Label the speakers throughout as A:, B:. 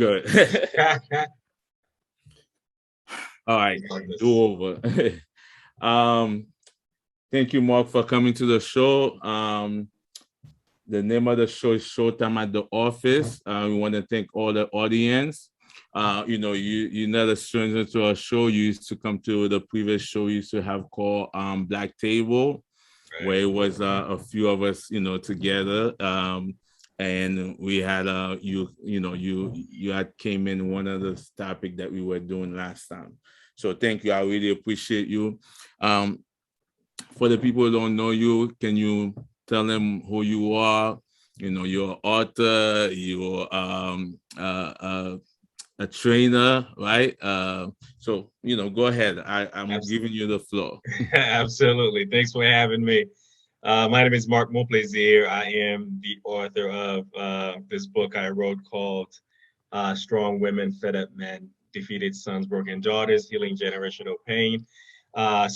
A: Good. All right, do over. um, Thank you, Mark, for coming to the show. The name of the show is Showtime at the Office. We want to thank all the audience. You're not a stranger to our show. You used to come to the previous show we used to have called Black Table, where it was a few of us, together. And we had you had came in one of the topic that we were doing last time. So thank you. I really appreciate you. For the people who don't know you, can you tell them who you are? You're an author, you're a trainer, right? Go ahead. I'm giving you the floor.
B: Absolutely. Thanks for having me. My name is Mark Monplaisir. I am the author of this book I wrote called Strong Women, Fed Up Men, Defeated Sons, Broken Daughters, Healing Generational Pain. I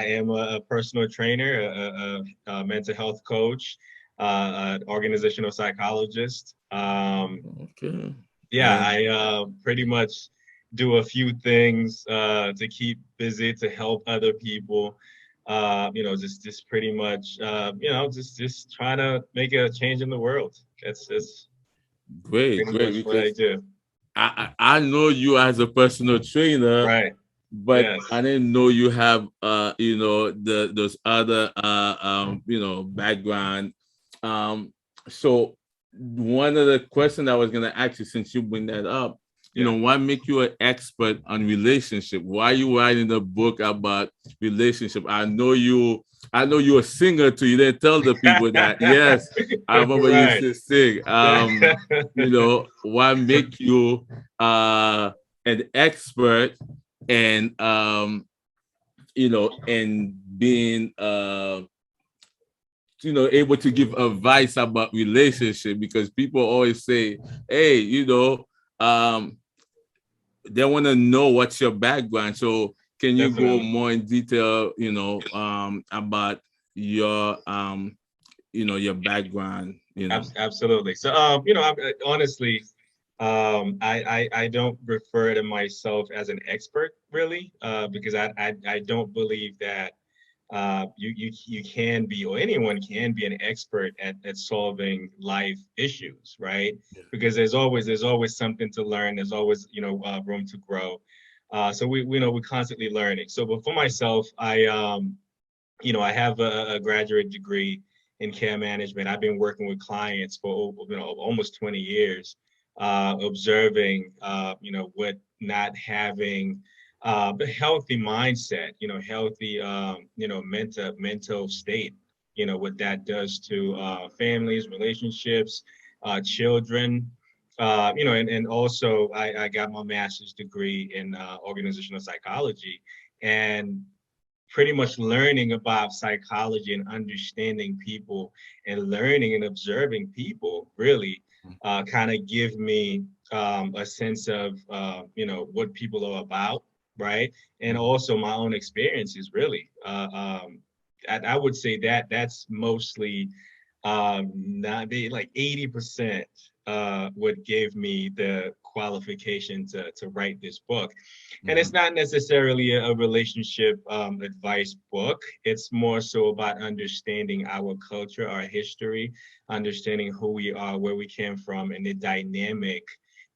B: am a personal trainer, a mental health coach, an organizational psychologist.
A: Okay.
B: Yeah, I pretty much do a few things to keep busy, to help other people. Just pretty much, just trying to make a change in the world. That's
A: Great,
B: pretty
A: great.
B: much what I
A: Because
B: do.
A: I know you as a personal trainer,
B: Right.
A: but
B: Yes.
A: I didn't know you have those other background. So one of the questions I was gonna ask you, since you bring that up,
B: Yeah.
A: what make you an expert on relationship? Why are you writing a book about relationship? I know you're a singer too. You didn't tell the people that. Yes, I remember you used
B: Right.
A: to sing. What make you an expert and and being able to give advice about relationship, because people always say, hey, um they want to know what's your background. So can you go
B: Definitely.
A: more in detail, about your your background,
B: Absolutely. So, honestly, I don't refer to myself as an expert really, because I don't believe that you can be, or anyone can be, an expert at solving life issues, right? Because there's always something to learn. There's always room to grow. So we're constantly learning. So, but for myself, I have a graduate degree in care management. I've been working with clients for almost 20 years, observing what not having a healthy mindset, healthy mental state, what that does to families, relationships, children. And also I got my master's degree in organizational psychology, and pretty much learning about psychology and understanding people and learning and observing people really kind of give me a sense of what people are about, right? And also my own experiences really. I would say that that's mostly not be like 80% what gave me the qualification to write this book. And it's not necessarily a relationship advice book. It's more so about understanding our culture, our history, understanding who we are, where we came from, and the dynamic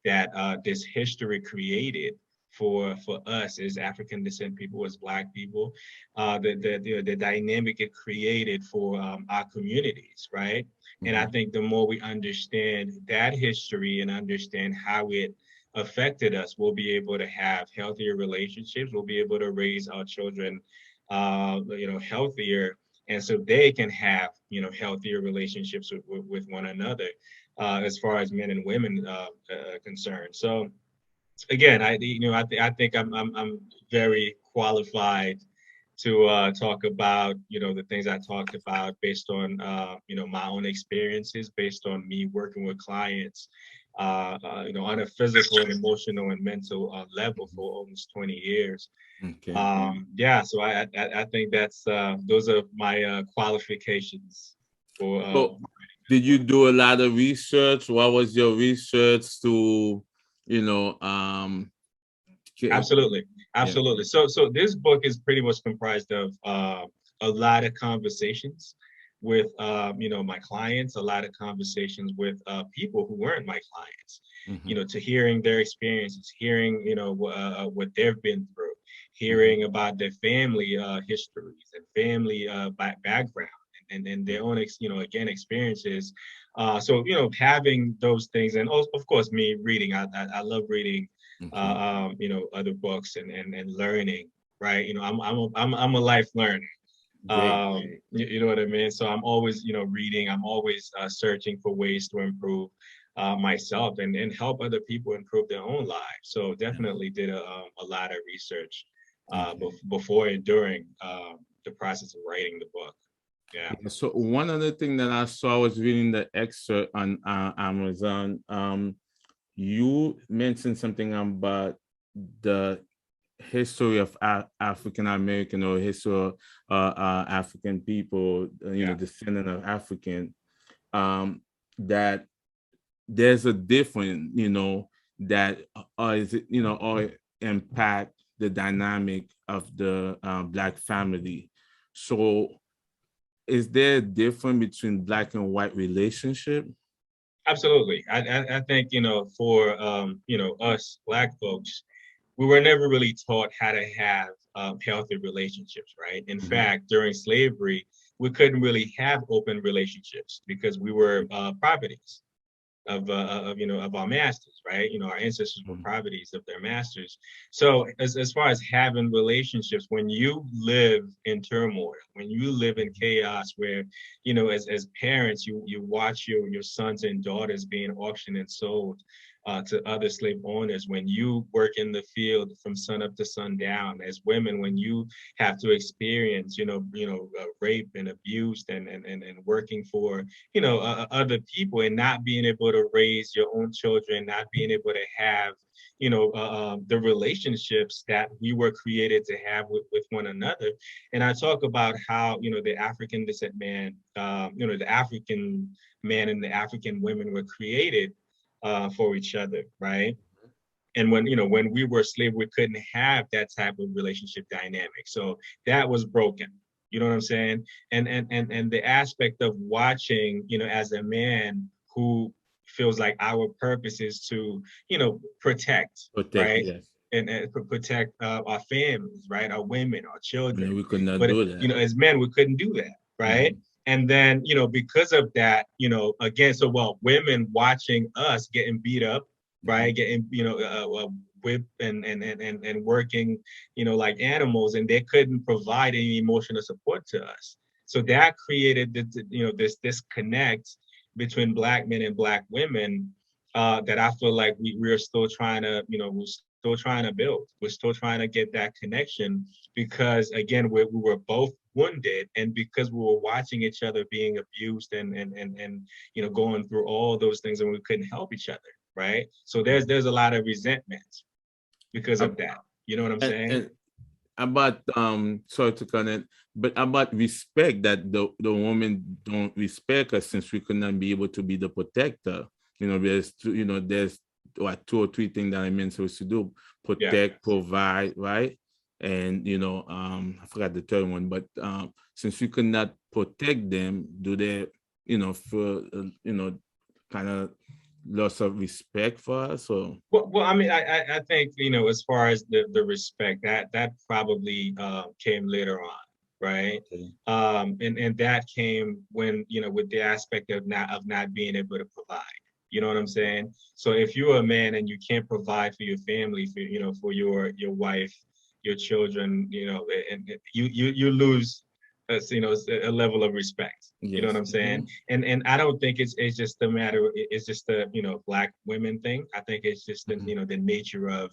B: that this history created for us as African descent people, as Black people, the dynamic it created for our communities, right? And I think the more we understand that history and understand how it affected us, we'll be able to have healthier relationships. We'll be able to raise our children, healthier, and so they can have, healthier relationships with one another, as far as men and women concerned. So again, I think I'm very qualified to talk about, the things I talked about based on, my own experiences, based on me working with clients, on a physical and emotional and mental level for almost 20 years.
A: Okay.
B: Yeah, so I think that's those are my qualifications for.
A: So did you do a lot of research? What was your research to you know,
B: Absolutely,
A: yeah.
B: absolutely. So this book is pretty much comprised of a lot of conversations with my clients, a lot of conversations with people who weren't my clients.
A: Hmm.
B: To hearing their experiences, hearing what they've been through,
A: Hmm.
B: hearing about their family histories and family background and their own again experiences. So having those things, and also, of course, me reading. I love reading
A: Okay.
B: other books and learning, right? I'm a life learner.
A: Great, great.
B: You know what I mean? So I'm always, reading. I'm always searching for ways to improve myself and help other people improve their own lives. So definitely did a lot of research
A: Okay.
B: before and during the process of writing the book. Yeah.
A: Yeah, so one other thing that I saw, I was reading the excerpt on Amazon. You mentioned something about the history of African American, or history of African people,
B: Yeah.
A: descendant of African, that there's a difference, that is it, or impact the dynamic of the Black family. So is there a difference between Black and white relationship?
B: Absolutely. I think, for, us Black folks, we were never really taught how to have healthy relationships, right? In
A: Mhm.
B: fact, during slavery, we couldn't really have open relationships because we were properties of our masters, right? Our ancestors were
A: Mhm.
B: properties of their masters. So as far as having relationships, when you live in turmoil, when you live in chaos, where as parents, you watch your sons and daughters being auctioned and sold to other slave owners, when you work in the field from sun up to sundown, as women, when you have to experience rape and abuse and working for other people, and not being able to raise your own children, not being able to have the relationships that we were created to have with one another. And I talk about how the African descent man, the African man and the African women were created for each other, right? And when we were slaves, we couldn't have that type of relationship dynamic, so that was broken. You know what I'm saying? And the aspect of watching, as a man who feels like our purpose is to protect,
A: Protect,
B: right?
A: yes.
B: And protect our families, right? Our women, our children.
A: We could not
B: But
A: do that.
B: as men, we couldn't do that, right?
A: Mhm.
B: And then because of that, again, so well, women watching us getting beat up,
A: Mhm.
B: right? Getting whipped and working, like animals, and they couldn't provide any emotional support to us. So that created this disconnect between Black men and Black women that I feel like we're still trying to, we're still trying to build. We're still trying to get that connection because again, we were both wounded, and because we were watching each other being abused and going through all those things, and we couldn't help each other, right? So there's a lot of resentment because
A: Uh,
B: of that. You know what I'm saying?
A: and about sorry to connect, but about respect, that the woman don't respect us, since we could not be able to be the protector. There's what, two or three things that I meant supposed to do:
B: Yeah.
A: protect, provide, right? And I forgot the third one, but since we could not protect them, do they feel kind of loss of respect for us? Or
B: Well, I mean, I think as far as the respect, that probably came later on, right?
A: okay.
B: And that came when with the aspect of not being able to provide. You know what I'm saying? So if you're a man and you can't provide for your family, for your wife, your children, and you lose, a level of respect. You know what
A: Yes.
B: I'm saying? And I don't think it's just a matter. It's just a Black women thing. I think it's just the
A: Mhm.
B: the nature of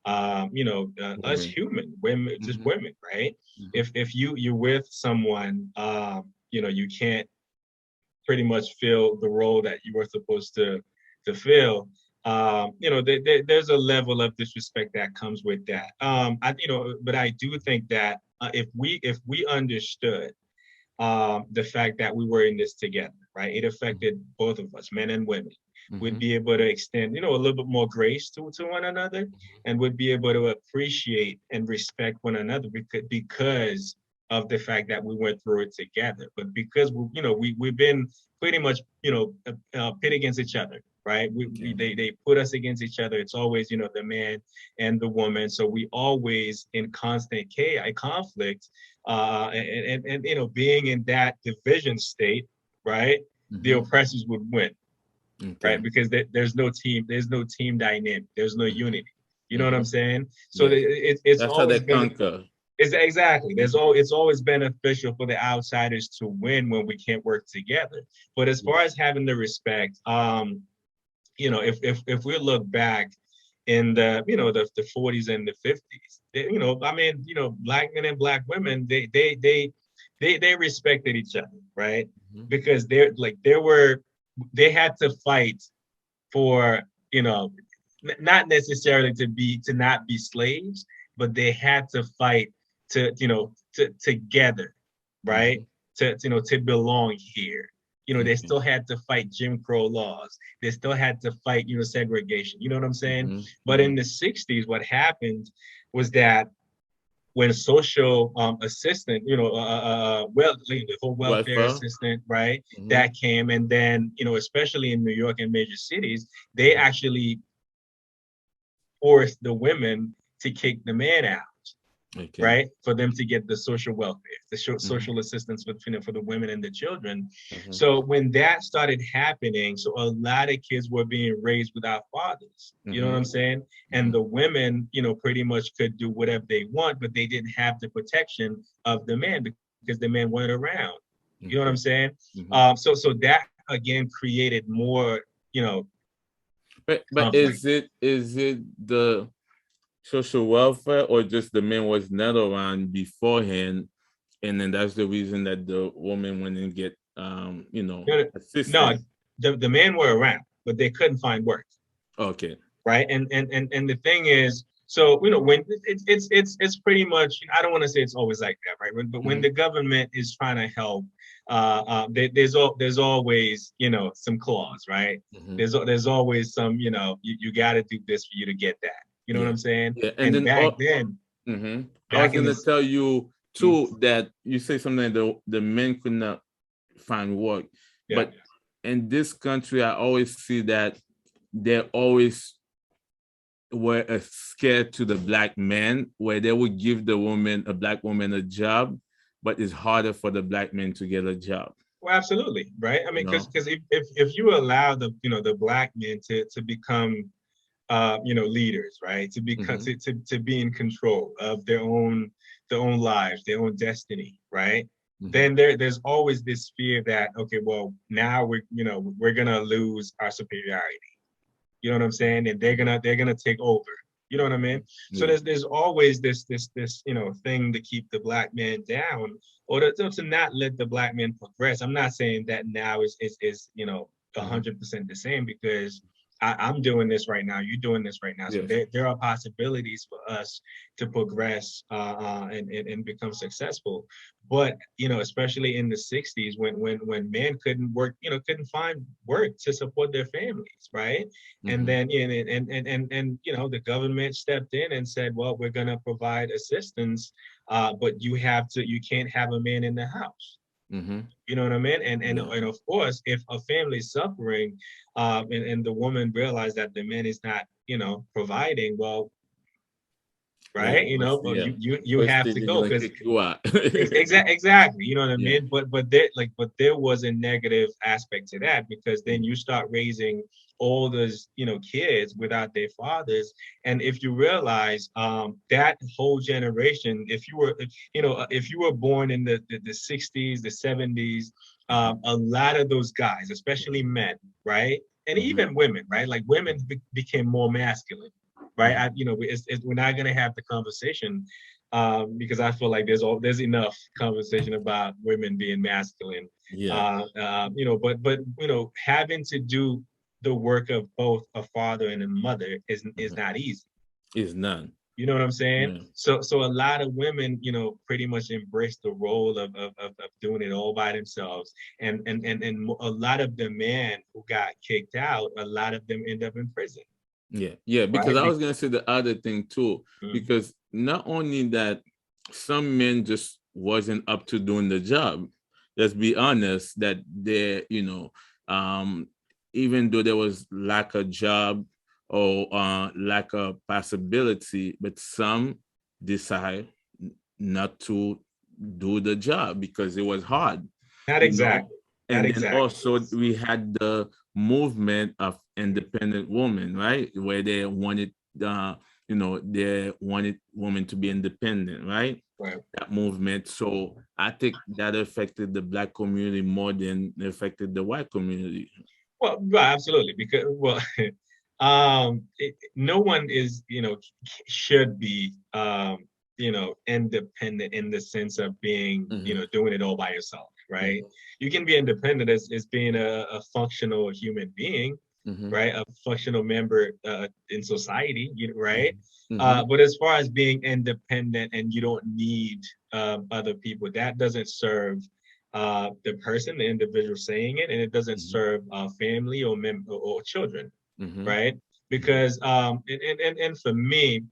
B: us
A: Women.
B: human women, just
A: Mhm.
B: women, right?
A: Mhm.
B: If you're with someone, you can't pretty much fill the role that you were supposed to fill. There's a level of disrespect that comes with that. But I do think that if we understood the fact that we were in this together, right? It affected both of us, men and women. would
A: Mm-hmm.
B: be able to extend, a little bit more grace to one another, and would be able to appreciate and respect one another because of the fact that we went through it together. But because we've been pretty much pit against each other, right?
A: Okay.
B: They put us against each other. It's always the man and the woman, so we always in constant chaos, conflict, and being in that division state, right? The
A: Mm-hmm.
B: oppressors would win, right?
A: Okay.
B: Because there's no team dynamic, there's no
A: Mm-hmm.
B: unity. You know what I'm
A: Mm-hmm.
B: saying? So
A: Yes.
B: it's
A: That's how
B: always
A: they
B: been
A: conquer.
B: it's exactly. It's always beneficial for the outsiders to win when we can't work together. But as far
A: Yes.
B: as having the respect, if we look back in the 40s and the 50s, I mean, black men and black women, they respected each other, right?
A: Mm-hmm.
B: Because they had to fight for, not necessarily to not be slaves, but they had to fight together, right?
A: Mm-hmm.
B: To belong here. They
A: Okay.
B: still had to fight Jim Crow laws. They still had to fight, segregation. You know what I'm saying?
A: Mm-hmm.
B: But
A: Mm-hmm.
B: in the 60s, what happened was that when social assistant, the whole welfare
A: Welfare.
B: assistant, right,
A: Mm-hmm.
B: that came, and then, especially in New York and major cities, they
A: Mm-hmm.
B: actually forced the women to kick the man out,
A: Okay.
B: right, for them to get the social welfare, the
A: Mm-hmm.
B: social assistance for the women and the children.
A: Mm-hmm.
B: So when that started happening, so a lot of kids were being raised without fathers. You know what I'm
A: Mm-hmm.
B: saying? And the women, pretty much could do whatever they want, but they didn't have the protection of the man because the man weren't around. You know what I'm
A: Okay.
B: saying?
A: Mm-hmm.
B: So that again created more,
A: But
B: conflict.
A: is it the social welfare or just the man was not around beforehand, and then that's the reason that the woman went and get
B: No, no,
A: assistance.
B: the men were around, but they couldn't find work.
A: Okay.
B: Right, and the thing is, so when it's pretty much, I don't want to say it's always like that, right, but when
A: Mm-hmm.
B: the government is trying to help, there's always some clause, right?
A: Mm-hmm.
B: There's always some, you got to do this for you to get that, you know what
A: Yeah.
B: I'm saying?
A: Yeah. And
B: And
A: then
B: back then,
A: mm-hmm. I was
B: back in
A: gonna
B: this.
A: tell you
B: Mhm.
A: too that you say something that the men could not find work,
B: Yeah.
A: but in this country, I always see that they always were scared to the black man, where they would give the woman, a black woman, a job, but it's harder for the black man to get a job.
B: Well, absolutely, right. I
A: You
B: mean, because
A: know.
B: if you allow the black men to become leaders, right? To become
A: Mm-hmm.
B: to be in control of their own lives, their own destiny, right?
A: Mm-hmm.
B: Then there's always this fear that, okay, well, now we're gonna lose our superiority. You know what I'm saying? And they're
A: Mm-hmm.
B: gonna take over. You know what I mean? So
A: Yeah.
B: there's always this thing to keep the black man down, or to not let the black man progress. I'm not saying that now is
A: Mm-hmm.
B: 100% the same, because I'm doing this right now. You're doing this right now. So
A: Yes.
B: there are possibilities for us to progress, and become successful. But especially in the 60s, when men couldn't work, couldn't find work to support their families, right? And
A: Mm-hmm.
B: then and the government stepped in and said, well, we're going to provide assistance, but you can't have a man in the house.
A: Mm-hmm.
B: You know what I mean? And
A: Yeah.
B: and of course, if a family is suffering, and the woman realized that the man is not, providing, well,
A: Yeah.
B: right,
A: Yeah.
B: you
A: First
B: have
A: thing
B: to
A: they're
B: go,
A: gonna
B: because
A: kick you out.
B: exactly, you know what I
A: Yeah.
B: mean? But there was a negative aspect to that, because then you start raising all those, kids without their fathers. And if you realize, that whole generation, if you were born in the 60s, the 70s,
A: Mm-hmm.
B: a lot of those guys, especially men, right? And
A: Mm-hmm.
B: even women, right? Like women became more masculine, right?
A: Mm-hmm.
B: We're not going to have the conversation, because I feel like there's enough conversation about women being masculine,
A: Yeah.
B: but having to do the work of both a father and a mother is
A: Mm-hmm.
B: not easy.
A: It's none.
B: You know what I'm saying?
A: Yeah.
B: So a lot of women, pretty much embrace the role of doing it all by themselves. And a lot of the men who got kicked out, a lot of them end up in prison,
A: Yeah, yeah, because
B: right?
A: I was gonna say the other thing too,
B: Mm.
A: because not only that, some men just wasn't up to doing the job. Let's be honest, that they, um, even though there was lack of job or lack of possibility, but some decide not to do the job because it was hard,
B: Not
A: you know.
B: exactly. Not
A: And then
B: exactly.
A: also we had the movement of independent women, right? Where they wanted they wanted women to be independent, right?
B: Right.
A: That movement. So I think that affected the black community more than it affected the white community.
B: Well, right, absolutely. Because no one is, should be, independent in the sense of being,
A: Mm-hmm.
B: doing it all by yourself, right?
A: Mm-hmm.
B: You can be independent as being a functional human being,
A: Mm-hmm.
B: right? A functional member in society, right?
A: Mm-hmm.
B: But as far as being independent and you don't need other people, that doesn't serve the person, the individual saying it, and it doesn't serve family or children,
A: Mm-hmm.
B: right? Because and for me,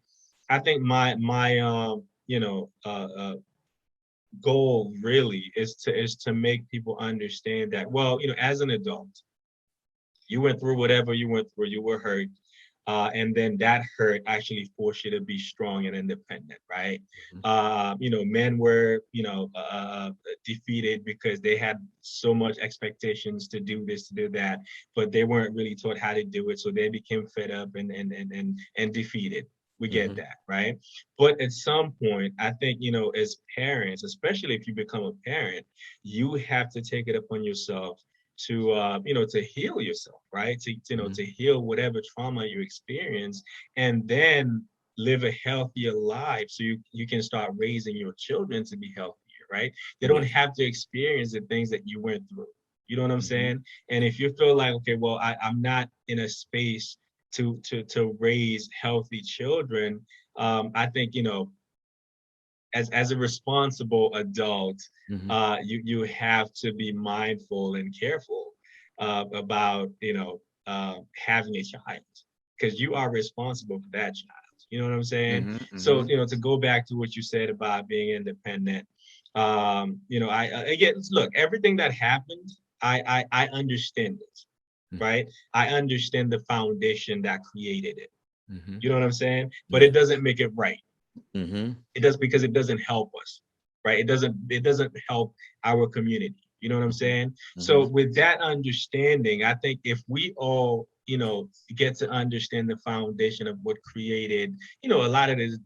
B: I think my goal really is to make people understand that, well, as an adult, you went through whatever you went through, you were hurt, and then that hurt actually forced you to be strong and independent, right? Men were, defeated because they had so much expectations to do this, to do that, but they weren't really taught how to do it, so they became fed up and defeated. We get
A: Mm-hmm.
B: that, right? But at some point, I think, as parents, especially if you become a parent, you have to take it upon yourself to heal yourself, right? To heal whatever trauma you experience, and then live a healthier life, so you can start raising your children to be healthier, right? They don't
A: Yes.
B: have to experience the things that you went through. You know what I'm
A: Mm-hmm.
B: saying? And if you feel like, okay, well, I'm not in a space to raise healthy children, I think, as a responsible adult,
A: Mm-hmm.
B: you have to be mindful and careful about having a child, because you are responsible for that child. You know what I'm saying?
A: Mm-hmm.
B: So,
A: Mm-hmm.
B: to go back to what you said about being independent, I again, look, everything that happened, I understand it, right? I understand the foundation that created it.
A: Mm-hmm.
B: You know what I'm saying? But
A: Yeah.
B: it doesn't make it right.
A: Mm-hmm.
B: It does, because it doesn't help us, right? It doesn't help our community. You know what I'm saying?
A: Mm-hmm.
B: So with that understanding, I think if we all, get to understand the foundation of what created, a lot of the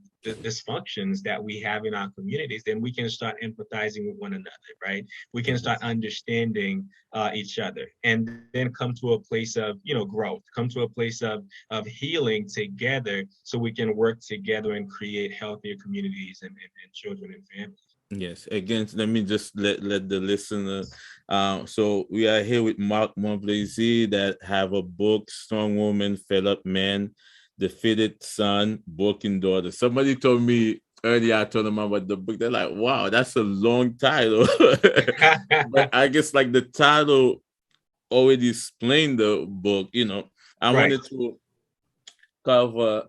B: dysfunctions that we have in our communities, then we can start empathizing with one another, right? We can start
A: Yes.
B: understanding each other, and then come to a place of, growth, come to a place of healing together, so we can work together and create healthier communities and children and families.
A: Yes. Again, let me just let the listener. So we are here with Mark Monplaisir that have a book, Strong Woman, Fed Up Man, Defeated Son, Broken Daughter. Somebody told me earlier, I told them about the book. They're like, wow, that's a long title. But I guess like the title already explained the book, I
B: Right.
A: wanted to cover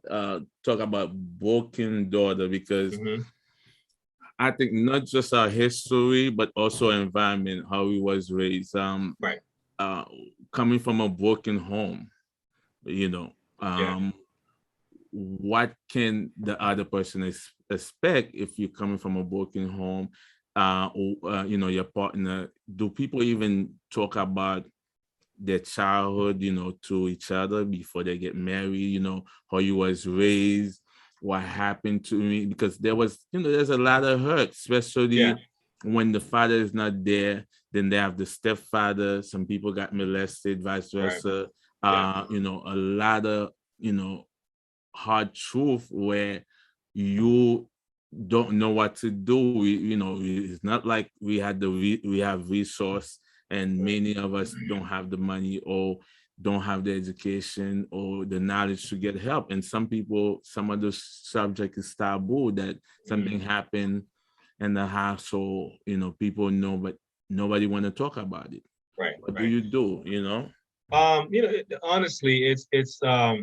A: talk about Broken Daughter because
B: Hmm.
A: I think not just our history, but also environment, how we was raised.
B: Right.
A: Uh, Coming from a broken home, you know,
B: Yeah.
A: um, what can the other person expect if you're coming from a broken home? Your partner. Do people even talk about their childhood, to each other before they get married, how you was raised, what happened to me, because there's a lot of hurt,
B: Yeah.
A: especially when the father is not there. Then they have the stepfather. Some people got molested, vice
B: Right.
A: versa.
B: Yeah.
A: A lot of, you know, hard truth where you don't know what to do. It's not like we have resource, and
B: Right.
A: many of us don't have the money, or don't have the education or the knowledge to get help. And some people, some of the subject is taboo, that something happened in the household, you know, people know, but nobody want to talk about it.
B: Right,
A: What do
B: right.
A: you do, you know?
B: Honestly, it's not,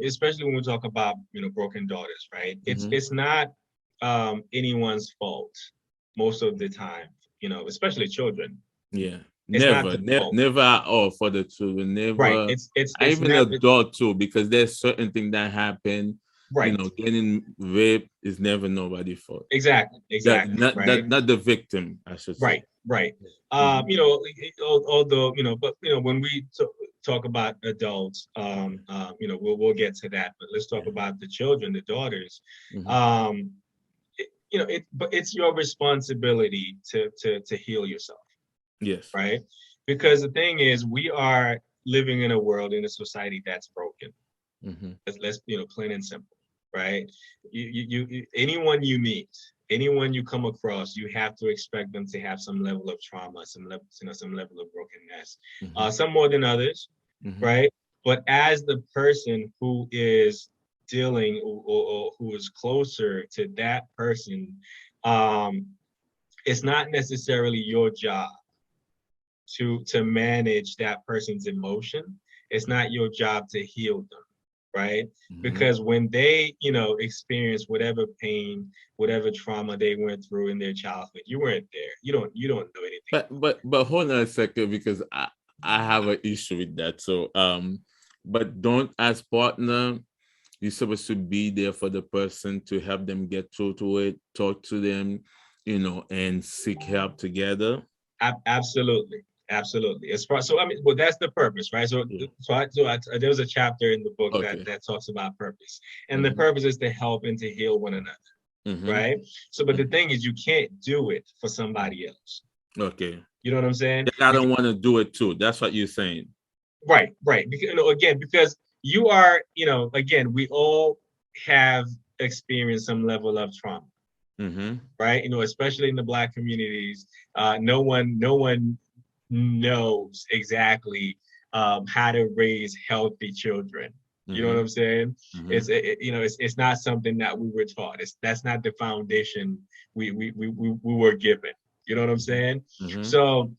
B: especially when we talk about, broken daughters, right?
A: Mm-hmm.
B: It's not anyone's fault most of the time, especially children.
A: Yeah,
B: It's not
A: never,
B: the fault.
A: never at all for the children.
B: Right.
A: Never,
B: It's
A: even
B: not
A: adult too, because there's certain things that happen. You
B: right.
A: know, getting raped is never nobody's fault.
B: Exactly.
A: That
B: Exactly.
A: not
B: Right.
A: that not the victim, I should say.
B: Right. Right.
A: Mhm.
B: Although, but when we talk about adults, we'll get to that. But let's talk
A: Yeah.
B: about the children, the daughters.
A: Mhm.
B: Um, but it's your responsibility to heal yourself,
A: Yes.
B: right? Because the thing is, we are living in a world, in a society that's broken.
A: Mhm.
B: Let's plain and simple, right? Anyone you meet, anyone you come across, you have to expect them to have some level of trauma, some level of brokenness.
A: Mhm.
B: Some more than others,
A: Mhm.
B: right? But as the person who is dealing, or who is closer to that person, um, it's not necessarily your job to manage that person's emotion. It's not your job to heal them, right?
A: Mhm.
B: Because when they, experience whatever pain, whatever trauma they went through in their childhood, you weren't there. You don't know anything.
A: But hold on a second, because I have an issue with that. So but don't, as partner, you're supposed to be there for the person to help them get through to it, talk to them, you know, and seek help together.
B: Absolutely, absolutely. As far, so I mean, well, that's the purpose, right? So,
A: Yeah.
B: there was a chapter in the book that
A: Okay.
B: talks about purpose, and the
A: Mm-hmm.
B: purpose is to help and to heal one another,
A: Mm-hmm.
B: right? So, but the
A: Mm-hmm.
B: thing is, you can't do it for somebody else.
A: Okay.
B: You know what I'm saying?
A: I don't want to do it too. That's what you're saying.
B: Right, right. Because, again, because you are, again, we all have experienced some level of trauma,
A: Mm-hmm.
B: right? Especially in the Black communities, no one knows exactly how to raise healthy children. You know what
A: Mm-hmm.
B: I'm saying?
A: Mm-hmm.
B: It's not something that we were taught. That's not the foundation we were given. You know what I'm saying?
A: Mm-hmm.
B: So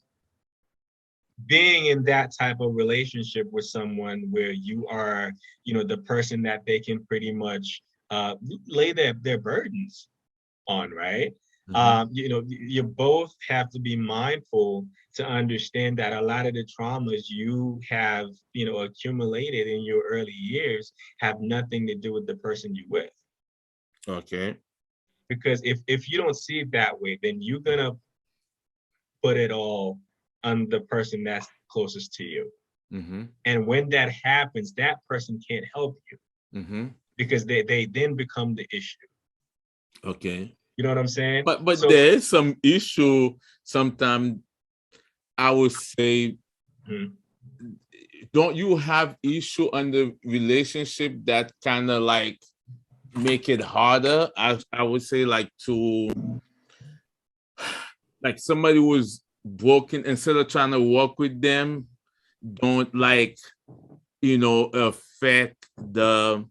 B: being in that type of relationship with someone where you are, the person that they can pretty much lay their burdens on, right?
A: Mm-hmm.
B: You both have to be mindful to understand that a lot of the traumas you have, accumulated in your early years have nothing to do with the person you with.
A: Okay.
B: Because if you don't see it that way, then you're gonna put it all on the person that's closest to you.
A: Mm-hmm.
B: And when that happens, that person can't help you
A: Mm-hmm.
B: because they then become the issue.
A: Okay.
B: You know what I'm saying?
A: But
B: So,
A: there is some issue sometimes. I would say,
B: hmm,
A: don't you have issue on the relationship that kind of like make it harder? I would say, like, to, like, somebody who's broken, instead of trying to work with them, don't, like, affect the,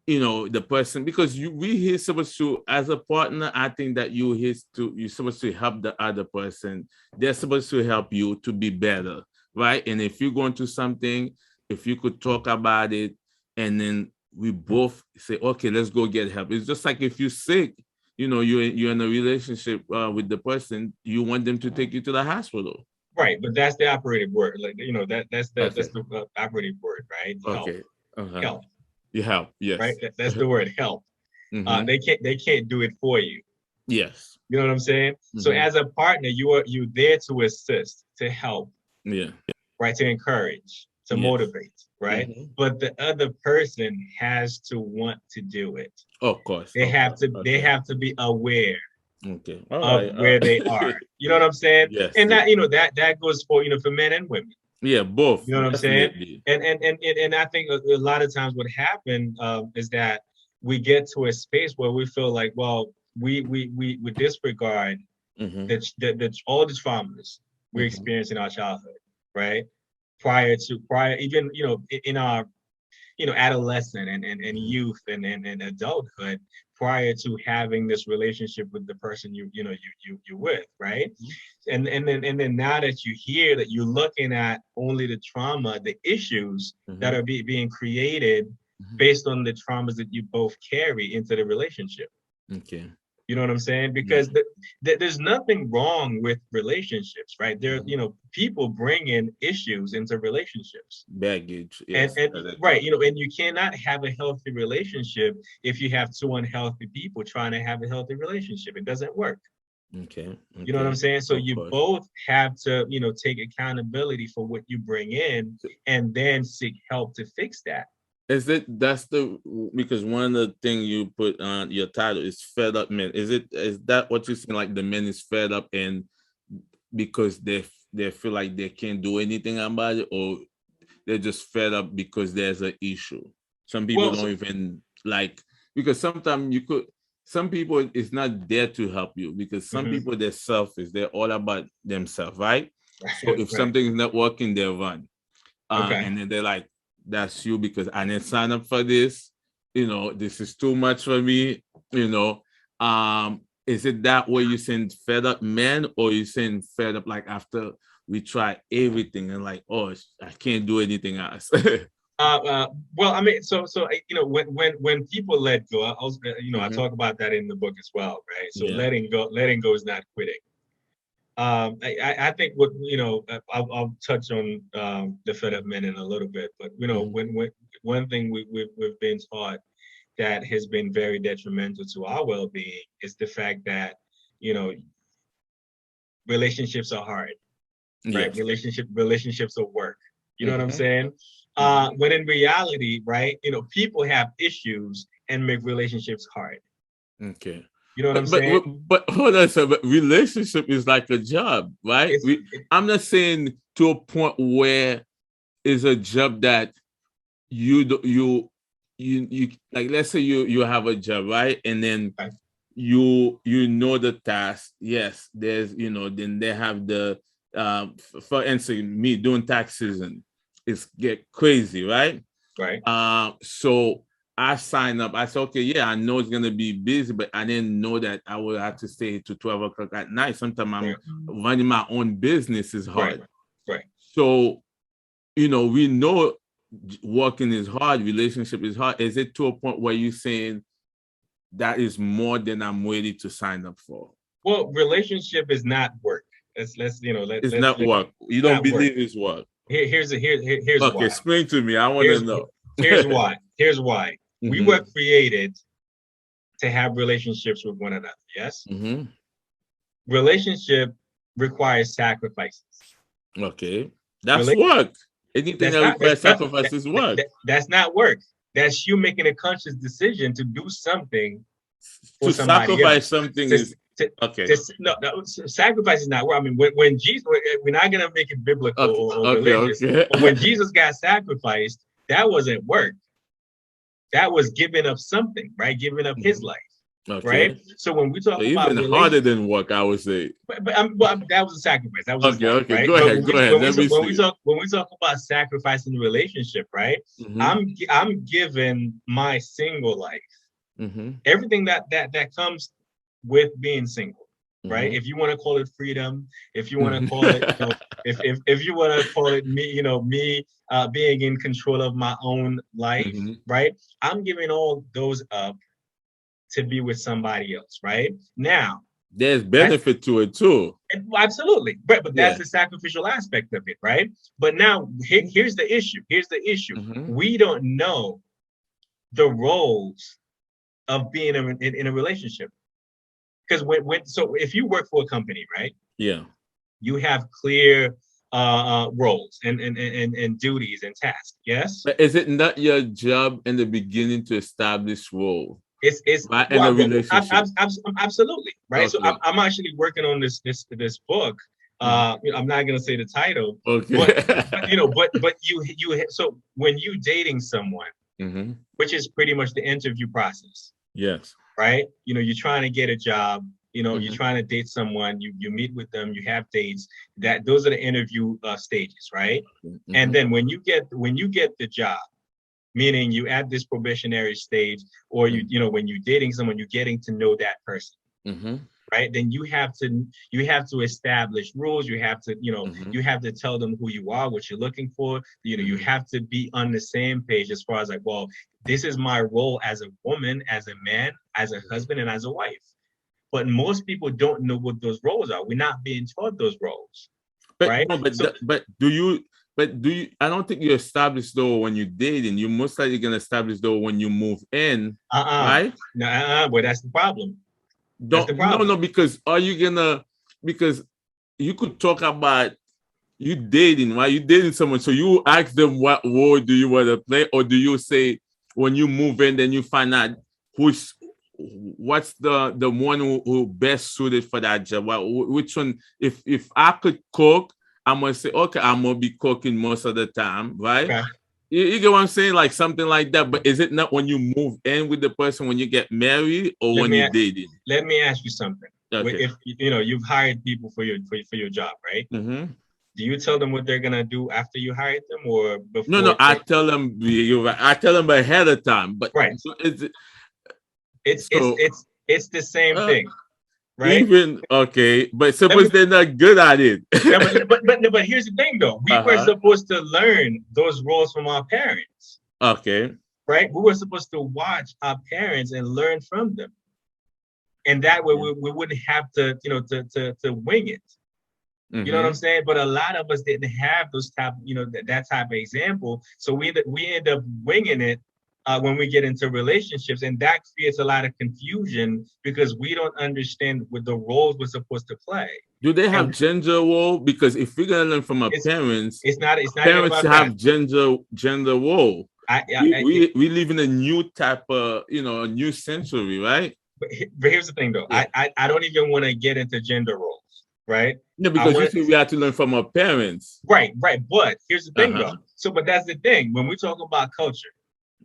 A: the person, because we here supposed to, as a partner, I think that you're supposed to help the other person. They're supposed to help you to be better, right? And if you're going through something, if you could talk about it, and then we both say, okay, let's go get help. It's just like if you're sick, you're in a relationship with the person, you want them to take you to the hospital.
B: right, but that's the operative word. Like, that's
A: Okay.
B: the operative word, right? Help,
A: Okay. Uh-huh.
B: help,
A: You help.
B: right?
A: Yes.
B: That's the word, help.
A: Mm-hmm.
B: They can't do it for you.
A: Yes.
B: You know what I'm saying? So
A: Mm-hmm.
B: as a partner, you there to assist, to help,
A: Yeah.
B: right? To encourage, to
A: Yes.
B: motivate, right?
A: Mm-hmm.
B: But the other person has to want to do it.
A: Of course.
B: They
A: Of
B: have
A: course.
B: to they
A: Okay.
B: have to be aware
A: Okay. All
B: of
A: right.
B: where they are. You know what I'm saying?
A: Yes.
B: And
A: Yes.
B: that that goes for for men and women.
A: Yeah. Both.
B: You know what I'm saying?
A: Definitely.
B: And I think a lot of times what happened is that we get to a space where we feel like, well, we disregard
A: Mm-hmm.
B: the all the traumas. we experience in our childhood, right? Prior, even, in our, adolescent and youth and adulthood, prior to having this relationship with the person you're with, right? And then now that you hear that, you're looking at only the trauma, the issues that are being created based on the traumas that you both carry into the relationship.
A: Okay.
B: You know what I'm saying? Because there's nothing wrong with relationships, right? There, people bring in issues into relationships.
A: Baggage, yes.
B: And right, and you cannot have a healthy relationship if you have two unhealthy people trying to have a healthy relationship. It doesn't work.
A: Okay.
B: You know what I'm saying? So
A: Of
B: you
A: course.
B: both have to, take accountability for what you bring in, and then seek help to fix that.
A: Because one of the things you put on your title is fed up men. Is that what you're saying? Like the men is fed up and because they feel like they can't do anything about it, or they're just fed up because there's an issue? Some people don't even like, because sometimes some people it's not there to help you, because some people, they're selfish, they're all about themselves, right? So if something is not working, they run. And then they're like, that's you, because I didn't sign up for this. This is too much for me. Is it that way you're saying fed up men, or you saying fed up like after we try everything and like, oh, I can't do anything else?
B: Well, I mean, so when people let go, I talk about that in the book as well, right? So letting go is not quitting. I think what I'll touch on the fed up men in a little bit, but when one thing we've been taught that has been very detrimental to our well-being is the fact that relationships are hard, right? Relationships are work. You know what I'm saying? When in reality, right, people have issues and make relationships hard.
A: Okay.
B: You know what I'm saying?
A: But hold on, sir. But relationship is like a job, right? I'm not saying to a point where it's a job that you like. Let's say you have a job, right? And then you know the task. Yes, there's then they have the for instance, me doing tax season, it's get crazy, right?
B: Right.
A: So I signed up. I said, okay, yeah, I know it's gonna be busy, but I didn't know that I would have to stay to 12 o'clock at night. Sometimes I'm running my own business is hard.
B: Right.
A: So, we know working is hard, relationship is hard. Is it to a point where you're saying that is more than I'm ready to sign up for?
B: Well, relationship is not work. It's
A: not work. You don't believe it's work.
B: Here's
A: okay,
B: why.
A: Explain to me. I want to know.
B: Here's why. We were created to have relationships with one another. Yes. Relationship requires sacrifices.
A: Okay, that's work. Anything that requires sacrifice is work.
B: That's not work. That's you making a conscious decision to do something for
A: to
B: somebody
A: sacrifice
B: else.
A: Something is okay.
B: No, sacrifice is not work. I mean, when Jesus, we're not gonna make it biblical or religious. Okay. But when Jesus got sacrificed, that wasn't work. That was giving up something, right? Giving up his life. Right. So when we talk about
A: even harder than work, I would say.
B: But that was a sacrifice. That was
A: okay.
B: Right?
A: Go ahead.
B: When we talk about sacrificing the relationship, right? I'm giving my single life, everything that comes with being single, right? If you want to call it freedom, if you want to call it, if you want to call it me, me being in control of my own life, right? I'm giving all those up to be with somebody else, right? Now,
A: there's benefit to it too.
B: Absolutely, but that's the sacrificial aspect of it, right? But now, here's the issue. We don't know the roles of being in a relationship, because so if you work for a company, right?
A: Yeah, you
B: have clear roles and duties and tasks. Yes.
A: But is it not your job in the beginning to establish role?
B: It's
A: right, in a relationship.
B: Absolutely, right.
A: Okay.
B: So I'm actually working on this book. I'm not gonna say the title.
A: Okay.
B: But you so when you dating someone, which is pretty much the interview process.
A: Yes.
B: Right. You're trying to get a job. You know, you're trying to date someone, you meet with them, you have dates. Those are the interview stages, right? And then when you get the job, meaning you at this probationary stage, or you know, when you're dating someone, you're getting to know that person. Right, then you have to establish rules. You have to, you know, you have to tell them who you are, what you're looking for. You know, you have to be on the same page as far as like, well, this is my role as a woman, as a man, as a husband, and as a wife. But most people don't know what those roles are. We're not being taught those roles,
A: But
B: right?
A: no,
B: So,
A: do you? But do you? I don't think you establish though when you're dating. You most likely gonna establish though when you move in, right?
B: no, well, that's the problem. That's the
A: Don't no,
B: problem.
A: because are you gonna, because you could talk about you dating, right? You dating someone, so you ask them what role do you want to play, or do you say when you move in, then you find out what's the one who best suited for that job? Which one? If I could cook, I'm gonna say okay, I'm gonna be cooking most of the time, right?
B: Okay.
A: You get what I'm saying, like something like that. But is it not when you move in with the person when you get married, or
B: Let
A: when
B: me
A: you're dating?
B: let me ask you something.
A: Okay.
B: If you know you've hired people for your job, right? Do you tell them what they're gonna do after you hired them, or
A: No,
B: before?
A: no, I tell them you're right. I tell them ahead of time, but
B: Right.
A: it's
B: It's it's
A: so
B: it's it's the same thing, right?
A: even okay, but
B: Let me,
A: suppose they're not good at it.
B: no, but here's the thing though. We were
A: Uh-huh.
B: supposed to learn those roles from our parents,
A: Okay.
B: right? We were supposed to watch our parents and learn from them, and that way we wouldn't have to, you know, to wing it. You know what I'm saying? But a lot of us didn't have those type, you know, that type of example. So we end up winging it when we get into relationships, and that creates a lot of confusion because we don't understand what the roles we're supposed to play.
A: Do they have
B: And
A: gender role? Because if we're gonna learn from our
B: it's
A: parents,
B: it's not even
A: parents
B: about that.
A: have gender role.
B: I,
A: We,
B: I
A: we we live in a new type of, a new century, right?
B: but here's the thing though.
A: Yeah.
B: I don't even want to get into gender roles, right?
A: Yeah,
B: I
A: because you
B: want
A: see, we have to learn from our parents.
B: right. But here's the thing though.
A: Uh-huh.
B: So, but that's the thing. When we talk about culture,